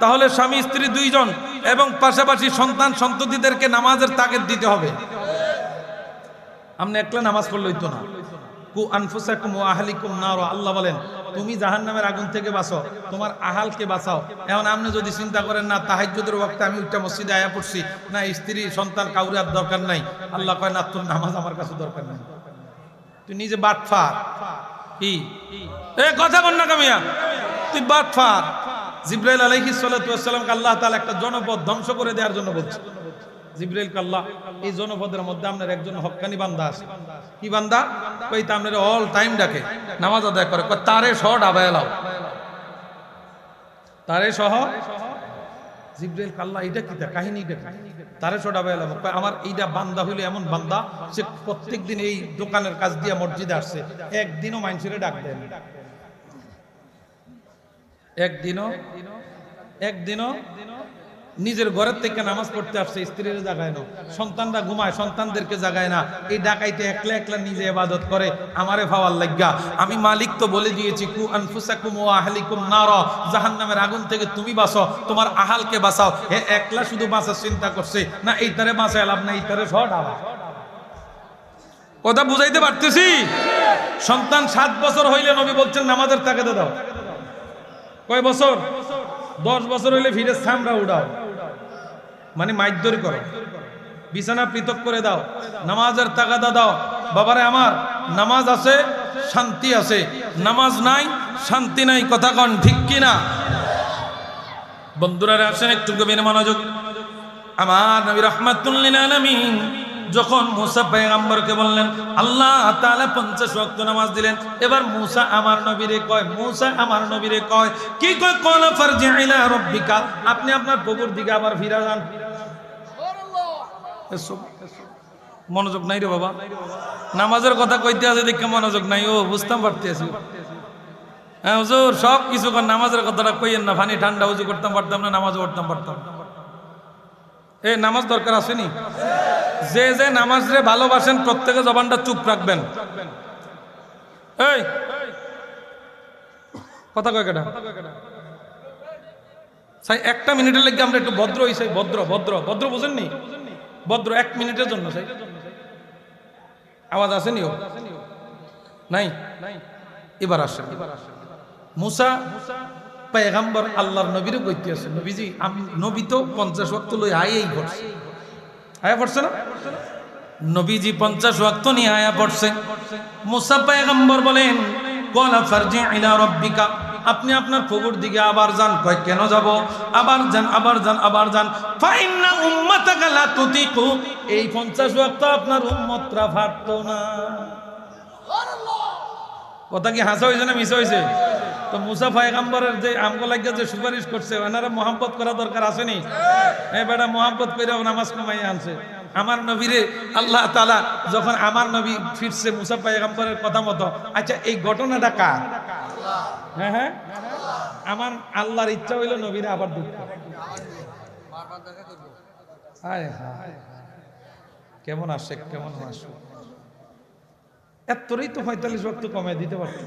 তাহলে স্বামী স্ত্রী দুইজন এবং পাশাপাশি সন্তান সন্ততিদেরকে নামাজের তাগিদ দিতে হবে। আপনি একলা নামাজ পড়লে হইতো না। কু আনফুসাকুম ওয়া আহলিকুম নার। আল্লাহ বলেন তুমি জাহান্নামের আগুন থেকে বাঁচাও, তোমার আহালকে বাঁচাও। এখন আপনি যদি চিন্তা করেন না তাহাজ্জুদের ওয়াক্তে আমি উঠটা মসজিদে আয়া পড়ছি, না স্ত্রী সন্তান কাউরে আর দরকার নাই, আল্লাহ কয় না তোর নামাজ আমার কাছে দরকার নাই, তুই নিজে বাটফার। কি এ কথা বল না কামিয়া, তুই বাটফার। জিবরাইল আলাইহিস সালাতু ওয়াস সালামকে আল্লাহ তাআলা একটা জনপদ ধ্বংস করে দেওয়ার জন্য বলছে। জিবরাইল কে আল্লাহ, এই জনপদের মধ্যে আপনার একজন হক্কানি বান্দা আছে। কি বান্দা? কই তা আপনার অল টাইম ডাকে, নামাজ আদায় করে, কই তারে সহ ডাবায় লাও, তারে সহ। জিবরাইল কে আল্লাহ, এটা কি তা কাহিনীটা কি? তারে সহ ডাবায় লাও। কই আমার এইটা বান্দা হইলে এমন বান্দা, সে প্রত্যেকদিন এই দোকানের কাজ দিয়া মসজিদে আসছে, একদিনও মানুষের ডাক দেন, একদিনও নিজের ঘরের থেকে নামাজ পড়তে আসছে, স্ত্রীর জাগায় না, সন্তানরা ঘুমায়, সন্তানদেরকে জাগায় না। এই ডাকাইতে একলা একলা নিজে ইবাদত করে আমারে ভাওয়ার লাগা। আমি মালিক তো বলে দিয়েছি, কু আনফুসাকুম ওয়া আহলিকুম নার, জাহান্নামের আগুন থেকে তুমি বাঁচো, তোমার আহালকে বাঁচাও। হে একলা শুধু বাঁচার চিন্তা করছে না, এইটারে বাঁচায় লাভ না, এইটারে সহ ডাবা। কথা বুঝাইতে পারতেছি? সন্তান 7 বছর হইলে নবী বলছেন নামাজের তাগাদা দাও। কয় বছর? 10 বছর হইলে ফিরে সামরা উড়াও, মানে মাইদরি করো, বিছানা পৃথক করে দাও, নামাজের তাগাদা দাও। বাবারে আমার, নামাজ আছে শান্তি আছে, নামাজ নাই শান্তি নাই। কথা কন ঠিক কিনা? বন্ধুরা আসেন একটু গভীর মনোযোগ। আমার নবী রাহমাতুল লিল আলামিন যখন মুসা পয়গম্বরকে বললেন, আল্লাহ তাআলা 50 ওয়াক্ত নামাজ দিলেন। এবার মুসা আমার নবীরে কয়, মুসা আমার নবীরে কয় কি কয়? ক্বালা ফারজি ইলা রাব্বিকা, আপনি আপনার প্রভুর দিকে আবার ফিরে যান। মনোযোগ নাই রে বাবা, নামাজের কথা কইতে আছে দেখে মনোযোগ নাই। ও বুঝতাম পারতেছি। হ্যাঁ হুজুর, সব কিছু কর, নামাজের কথাটা কইয়েন না। পানি ঠান্ডা উজু করতাম পারতাম না, নামাজও পড়তাম পারতাম। এই নামাজ দরকার আসেনি? যে যে নামাজ রে ভালোবাসেন প্রত্যেকে জবানটা চুপ রাখবেন। এই কথা কয় কেডা? একটা মিনিটের লাগি আমরা একটু ভদ্র হইছি। ভদ্র ভদ্র ভদ্র বুঝেননি? ভদ্র 1 মিনিটের জন্য চাই। আওয়াজ আসেনি? ও নাই, এবার আসেন। মুসা পয়গম্বর আল্লাহর নবীরও কইতে আছে, নবীজি আমি নবী তো 50 ওয়াক্ত লই আয়াই পড়ছে, আয়া পড়ছে না? নবীজি 50 ওয়াক্ত নিয়ে আয়া পড়ছে। মুসা পয়গম্বর বলেন ক্বালা ফারজি ইলা রাব্বিকা, আপনি আপনার প্রভুর দিকে আবার যান। কয় কেন যাব? আবার যান, আবার যান, আবার যান। ফা ইন্না উম্মাতাকা লা তুতিকু, এই 50 ওয়াক্ত আপনার উম্মতরা পারতো না। কথা কি হাসা হয়েছে না মিশা হয়েছে? তো মুসা পয়গম্বরের যে আমগো লাগিয়া যে সুপারিশ করছে, ওনারা মোহাম্মত করা দরকার আসেনি? এই বেটা মোহাম্মত করে নামাজ কমাই আনছে। আমার নবীরে আল্লাহ তাআলা যখন আমার নবী ফিরছে মুসা পয়গম্বরের কথা মতো, আচ্ছা এই ঘটনাটা কার? হ্যাঁ হ্যাঁ, আমার আল্লাহর ইচ্ছা হইল নবীরে আবার দুঃখ। হায় হায়, কেমন আসে, কেমন আসে। এতই তো 45 ওয়াক্ত কমায় দিতে পারত।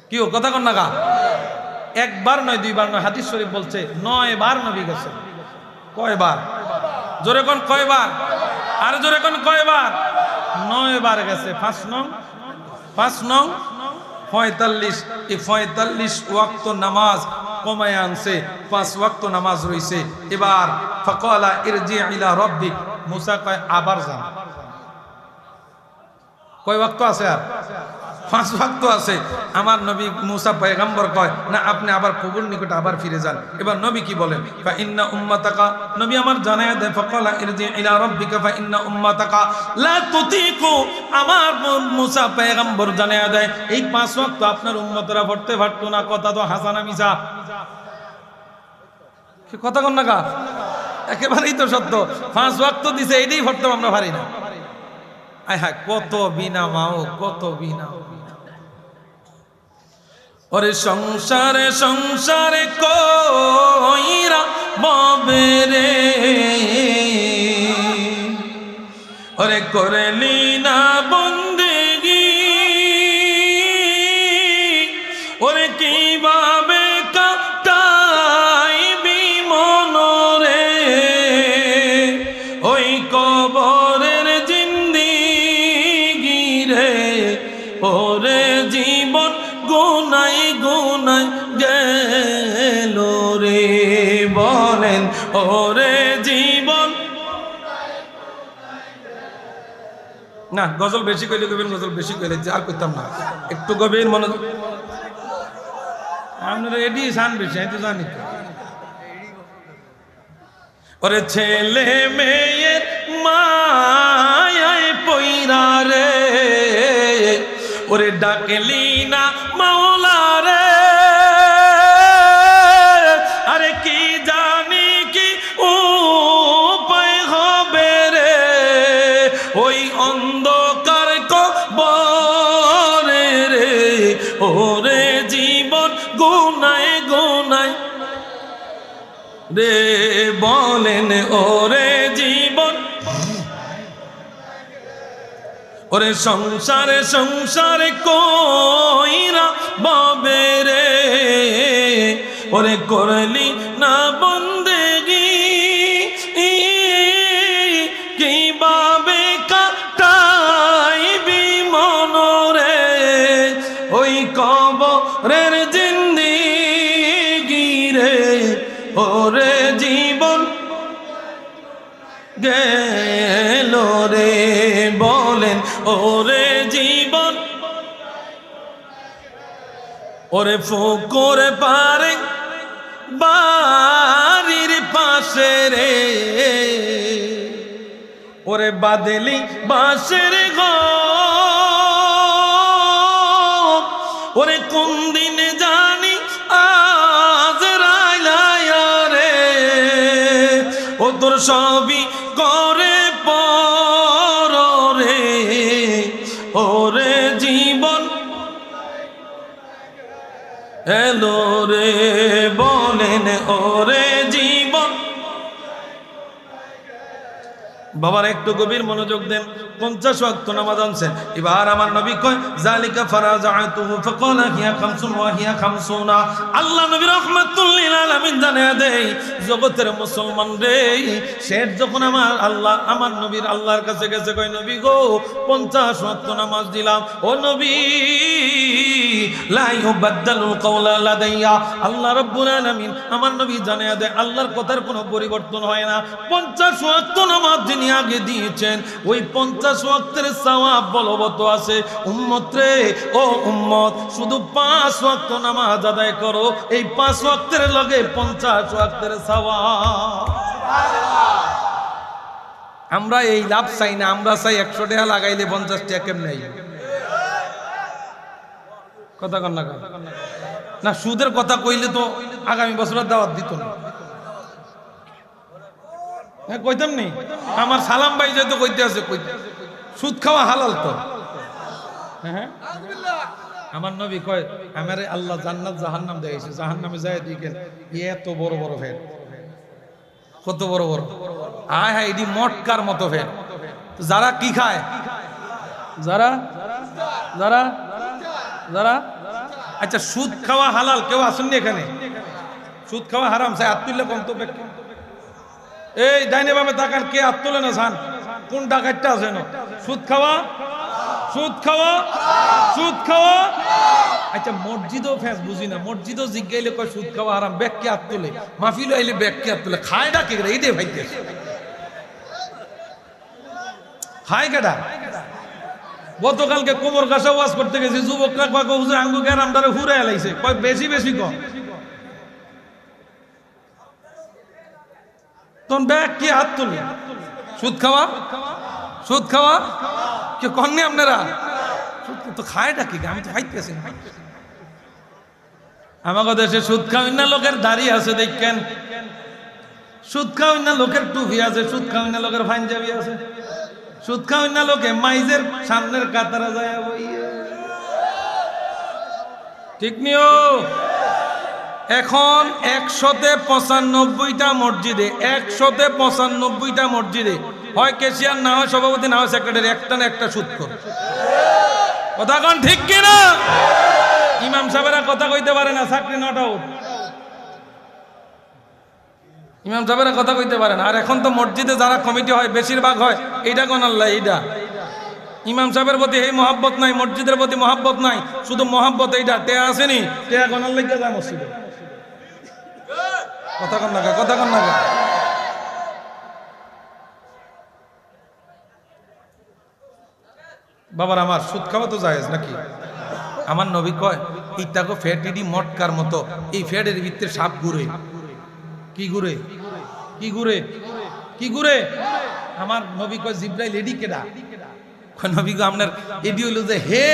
কি ও কথা কন না গা? একবার নয়, দুইবার নয়, হাদিস শরীফ বলছে 9 বার নবী গেছে। কয়বার? জোরে কোন কয়বার? আর জোরে কোন কয়বার? 9 বার গেছে। 5 নং 45, এই 45 ওয়াক্ত নামাজ কমায় আনছে, 5 ওয়াক্ত নামাজ রইছে। এবার ফাকালা ইরজি ইলা রাব্বিক, মুসা কয় আবার যান। কয় ওয়াক্ত আছে? আর 5 ওয়াক্ত আছে। আমার নবী মুসা পয়গম্বর কয় না, আপনি আবার প্রভুর নিকটে আবার ফিরে যান। এবার নবী কি বলেন? ফা ইন্না উম্মাতাকা, নবী আমার জানায়া দেয় ফাকালা ইরজি ইলা রাব্বিকা ফা ইন্না উম্মাতাকা লা তুতিকু, আমার মুসা পয়গম্বর জানায়া দেয় এই 5 ওয়াক্ত আপনার উম্মতরা পড়তে পারতো না। কথা তো হাসানা মিছা, কি কথা কন না গা? একেবারেই তো সত্য। 5 ওয়াক্ত দিছে, এইটাই পড়তে আমরা পারি না। আয় হায়, কত বিনা মাও, কত বিনা। ওরে সংসারে সংসারে কইরা বাবে রে, ওরে করলি না বন্দেগি, ওরে কিভাবে কাটাইবি মনরে, ওই কবরের জিন্দিগি রে, ওরে জীবন গুনাই গুনাই গেল রে। বলেন ওরে জীবন। না গজল বেশি কইলে কইবেন, গজল বেশি কইলে আর কইতাম না, একটু গভীর মনোযোগ। আপনারা এডি শান বেশি, আমি তো জানি। ওরে ছেলে মেয়ের মায়ায় পইরা রে, ওরে ডাকলি না মাওলা রে, আরে কি জানি কি উপায় হবে রে, ওই অন্ধকার কবরে রে, ওরে জীবন গুনায় গুনায় রে। বলেন ওরে জীবন, ওরে সংসারে সংসারে কইরা বাবে রে, ওরে করলি না বন্দেগি, কিভাবে কাটাইবি মনরে, ওই কবরের জিন্দিগি রে, ওরে জীবন গেল রে। বলেন ওরে জীবন, ওরে ফুকুর পারে বাড়ির পাশে রে, ওরে বাদলি বাঁশের ঘর, ওরে কোন দিন জানি আজরাইলা রে, ও তোর সবই করে পর রে, ওরে জীবন এলো রে। বলেন ওরে জীবন, বাবার একটু গভীর মনোযোগ দেন। 50 ওয়াক্ত নামাজ আনছেন। এবার আমার নবী কয় জালিকা ফারাজাতুহু ফাকালা হিয়া খামসুন ওয়া হিয়া খামসুনা। আল্লাহ নবী রাহমাতুল লিল আলামিন জানিয়ে দেই জগতের মুসলমান রে, শেষ যখন আমার নবীর আল্লাহর কাছে গেছে, কয় নবী গো 50 ওয়াক্ত নামাজ দিলাম, ও নবী লা ইউবাদদালুল কাওলা লাদাইয়া। আল্লাহ রাব্বুল আলামিন আমার নবী জানিয়ে দেয় আল্লাহর কথার কোনো পরিবর্তন হয় না। 50 ওয়াক্ত নামাজ যিনি আগে দিয়েছেন ওই 50 ওয়াক্তের সওয়াব বলবৎ আছে। উম্মত রে, ও উম্মত, শুধু 5 ওয়াক্ত নামাজ আদায় করো, এই 5 ওয়াক্তের লগে 50 ওয়াক্তের সওয়াব। আমরা এই লাভ চাই না, আমরা চাই 100 টাকা লাগাইলে 50 টাকা কেমনে কথা কন না। সুদের কথা কইলে তো আগামী বছর দাওয়াত দিত না। কইতাম নি, আমার সালাম ভাই যেহেতু কইতে আছে, সুদ খাওয়া হালাল তো। হ্যাঁ, আমার নবী কয় আমারে আল্লাহ জান্নাত জাহান্নাম দেখাইছে, জাহান্নামে যায় দিকেন এত বড় বড় ফের, কত বড় বড়, আয় হায় এটি মটকার মতো ফের। যারা কি খায়, যারা যারা যারা আচ্ছা, সুদ খাওয়া হালাল কেউ আসেননি এখানে? সুদ খাওয়া হারাম চাই হাত তুললে কম তো। এই ডাইনে বামে তাকান, কে হাত তোলে না জান? কোন ডাকাতটা আছে না? সুদ খাওয়া, সুদ খাওয়া, সুদ খাওয়া। আচ্ছা, মসজিদও ফেস বুঝি না, মসজিদও জিজ্ঞাইলে কয় সুদ খাওয়া হারাম, ব্যাগ কে হাত তোলে? মাহফিল আইলে ব্যাগ কে হাত তোলে? খায় ডাকে এইটাই ভাইতে খায় কেডা? গতকালকে কোমর কাছে ওয়াজ করতে গেছি, যুবকরা কয় হুজুর আঙ্গু গ্যারামটারে হুরে এলাইছে, কয় বেশি বেশি কম। তখন ব্যাগ কি হাত তুলি? সুদ খাওয়া, সুদ খাওয়া কে কননি আপনারা? তো খায়টা কি? আমি তো খাইতেছি না। আমাকে দেশে সুদ খাওয়াই না লোকের দাড়ি আছে দেখেন, সুদ খাওয়াই না লোকের টুপি আছে, সুদ খাওয়াই না লোকের পাঞ্জাবি আছে, সুদ খাওয়াই না লোকে মাইজের সামনের কাতারা যায়। ঠিক নিও। এখন 195টা মসজিদে, 195টা মসজিদে হয় ক্যাশিয়ার, না হয় সভাপতি, না হয় সেক্রেটারি, একটা না একটা সুদ করে। কথা কোন ঠিক কিনা? ইমাম সাহেবেরা কথা কইতে পারে না, চাকরি নট আউট। ইমাম সাহেবেরা কথা কইতে পারে না। আর এখন তো মসজিদে যারা কমিটি হয় বেশিরভাগ হয় এইটা কোন আল্লাহ, এইটা ইমাম সাহেবের প্রতি এই মহাব্বত নাই, মসজিদের প্রতি মহাব্বত নাই, শুধু মহাব্বত এইটা টেয়া আসেনি, টেয়া কোন আল্লাহ যায় মসজিদে। কথা কন না, কথা কন না। বাবার আমার, সুদ খাওয়া তো জায়েজ নাকি? আমার নবী কয় ইটাকো ফ্যাটিডি মটকার মতো, এই ফ্যাটের ভিতরে সাপ ঘুরে। কি ঘুরে? কি ঘুরে? কি ঘুরে? আমার নবী কয় জিব্রাইল এডি কেডা? নবী গো আপনার এডি হইল যে হে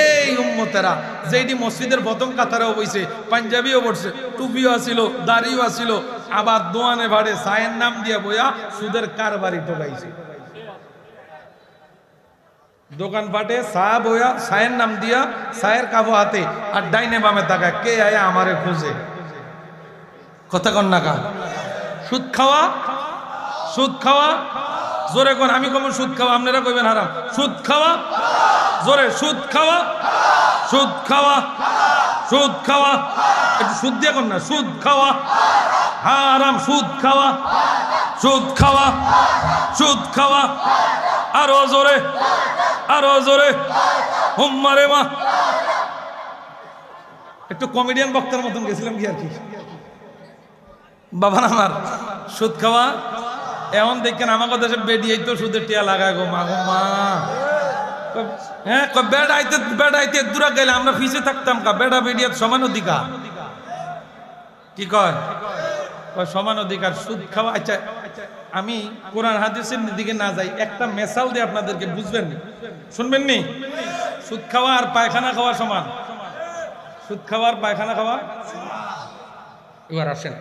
উম্মতেরা, যে এডি মসজিদের প্রথম কাতারেও বইছে, পাঞ্জাবিও পড়ছে, টুপিও আছিল, দাড়িও আছিল, আবার দোয়ানে ভাড়ে সায়ের নাম দিয়া বইয়া সুদের কারবারি টোকাইছে। দোকান পাটে চা বইয়া সায়ের নাম দিয়া, সায়ের কাবো হাতে, আর ডাইনে বামে তাকায় কে আয়া আমারে খুঁজে। কথা কন না কা? সুদ খাওয়া, সুদ খাওয়া, জোরে কোন। আমি কমন সুদ খাওয়া, আপনারা কইবেন হারাম। সুদ খাওয়া, জোরে, সুদ খাওয়া, সুদ খাওয়া, সুদ খাওয়া, একটু সুদ দিয়ে কোন না, সুদ খাওয়া হারাম, সুদ খাওয়া, সুদ খাওয়া, সুদ খাওয়া, আরো জোরে, আরো জোরে, হুম্মারে মা। একটু কমেডিয়ান বক্তার মতন গেছিলাম কি আর কি। বাবার আমার, সুদ খাওয়া এমন দেখেন আমাকে দেশে বেডিয়ে তো সুদের টিয়া লাগায় গো মা, গো মা। হ্যাঁ, বেড আইতে, বেড আইতে দূরা গেলে আমরা ফিসে থাকতাম কা? বেডা বেডিয়ার সমান অধিকার। কি কয়? সমান অধিকার। সুদ খাওয়া। আচ্ছা, আমি কোরআন হাদিসের দিকে না যাই, একটা মেসাল দিয়ে আপনাদেরকে বুঝবেন, শুনবেন নি? সুদ খাওয়া আর পায়খানা খাওয়া সমান। সুদ খাওয়া আর পায়খানা খাওয়া। এবার আসেন,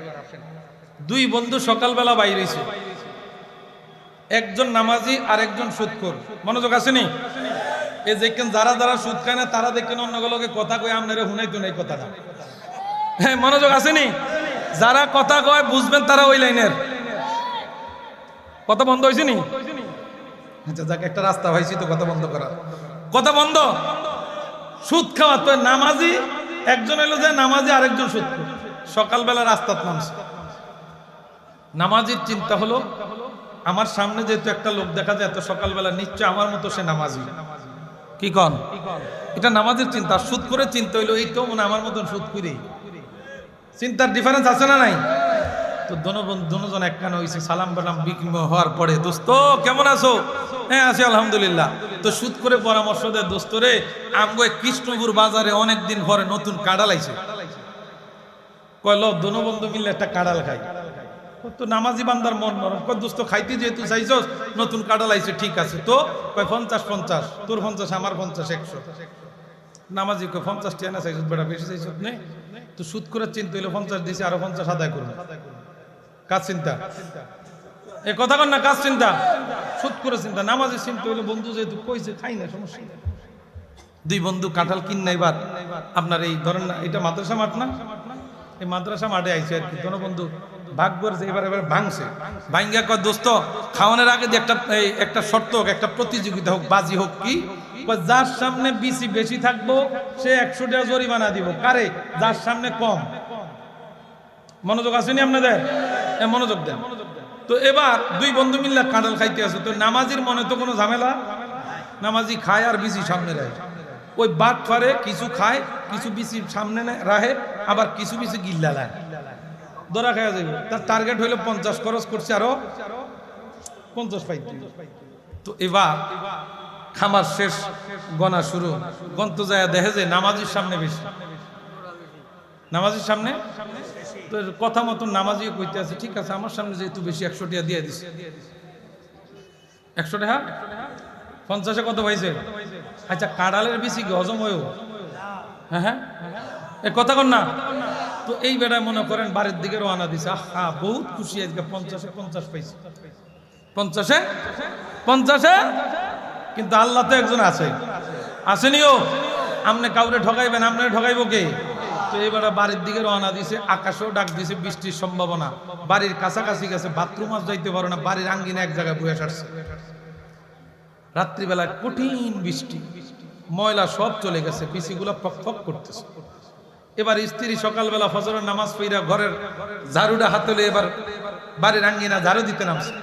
দুই বন্ধু সকালবেলা বাইরে হইছে, একজন নামাজি আর একজন সুদখোর। মনোযোগ আসেনি? এই দেখেন যারা যারা সুদ খায় না তারা দেখেন অন্যগুলোকে কথা কয়, আপনারা শুনাইতো না এই কথাটা। হ্যাঁ, মনোযোগ আসেনি? যারা কথা কয় বুঝবেন তারা ওই লাইনের। কথা বন্ধ হয়েছে নি? আচ্ছা যাক, একটা রাস্তা পাইছি তো কথা বন্ধ করা। কথা বন্ধ। সুদ খাওয়া তো নামাজি একজন এলো যে নামাজি, আরেকজন সুদ খায়। সকালবেলা রাস্তাত নামছে। নামাজির চিন্তা হলো আমার সামনে যেহেতু একটা লোক দেখা যায় এত সকালবেলা, নিশ্চয় আমার মতো সে নামাজি। কি কন? এটা নামাজের চিন্তা। সুদ করে চিন্তা হইলো এই তো মনে আমার মতন সুদ করি। চিন্তার ডিফারেন্স আছে না নাই? তো দুজন একখানে হয়েছে। সালাম বালাম বিক্রিম হওয়ার পরে, দোস্ত কেমন আছো? হ্যাঁ আছি আলহামদুলিল্লাহ। তো সুদ করে পরামর্শ দেয়, দোস্ত রে আমগো কৃষ্ণপুর বাজারে অনেকদিন পরে নতুন কাঁড়াল আইছে, কয় ল দোনো বন্ধু মিললে একটা কাঁড়াল খাই। তো নামাজি বান্দার মন নরম, কয় দোস্ত খাইতে যেহেতু চাইছস, নতুন কাঁড়াল আইছে, ঠিক আছে। তো কয় 50-50, তোর 50 আমার 50, 100। নামাজি কয় 50 টিয়া না চাইছস বেটা, বেশি চাইছস নে। তো সুদ করে চিন্তা হইলো 50 দিছে, আরো 50 আদায় করবো। কাজ চিন্তা, এ কথা কন না, কাজ চিন্তা। সুদ করে চিন্তা। নামাজি চিন্তা হইলো বন্ধু যেহেতু কইছে খাই না, সমস্যা নেই। দুই বন্ধু কাঁঠাল কিন না। এবার আপনার এই ধরেন না, এটা মাদ্রাসা মাঠ না, এই মাদ্রাসা মাঠে আইছে আর কি। দোনো বন্ধু ভাগ করেছে। এবার ভাঙছে। ভাঙ্গা কয় দোস্ত খাওয়ানোর আগে একটা শর্ত হোক, একটা প্রতিযোগিতা হোক, বাজি হোক। কি? যার সামনে বিসি বেশি থাকবো সে 100 টাকা জরিমানা দিব। কারে? যার সামনে কম। মনোযোগ আসেনি আপনাদের? মনোযোগ দেন। তো এবার দুই বন্ধু মিল্লা কাঁঠাল খাইতে আছে। তো নামাজির মনে তো কোনো ঝামেলা, নামাজি খায় আর বিসি সামনে রাখে। ওই বাদ ফারে কিছু খায়, কিছু বিসি সামনে রাখে, আবার কিছু বিসি গিল্লা লায়, ধরা খাওয়া যাবে। তার টার্গেট হইলো 50, খরচ করছে আরো 50 পাইতে। তো এবার খামার শেষ, গনা শুরু। গন্ত যায় দেখে যে নামাজির সামনে বেশি, নামাজির সামনে। তো কথা মতন নামাজিও কইতে আছে, ঠিক আছে আমার সামনে যেহেতু বেশি 100 টাকা দিয়ে দিছে। 100 টাকা 50-এ কত পাইছে? আচ্ছা কাঁড়ালের বেশি কি হজম হয়েও? হ্যাঁ হ্যাঁ, এ কথা কন না। তো এই বেড়ায় মনে করেন বাড়ির দিকে রওনা দিছে। আহা বহুত খুশি আজকে, 50-এ 50 পাইছে। 50-এ 50। কিন্তু আল্লাহ তো একজন আছে, আসেনিও। আপনি কাউরে ঠকাইবেন, আপনারা ঠকাইব কে? তো এবারে বাড়ির দিকে রওনা দিছে। আকাশেও ডাক দিছে বৃষ্টির সম্ভাবনা। বাড়ির কাছাকাছি গেছে, বাথরুম আজ যাইতে পারো না, বাড়ির আঙ্গিনা এক জায়গায় বসে আসছে। রাত্রিবেলা কঠিন বৃষ্টি, ময়লা সব চলে গেছে, বিসিগুলো ফক করতেছে। এবার স্ত্রী সকালবেলা ফজরের নামাজ পড়া ঘরের ঝাড়ুটা হাতে এবার বাড়ির আঙ্গিনা ঝাড়ু দিতে নামছে।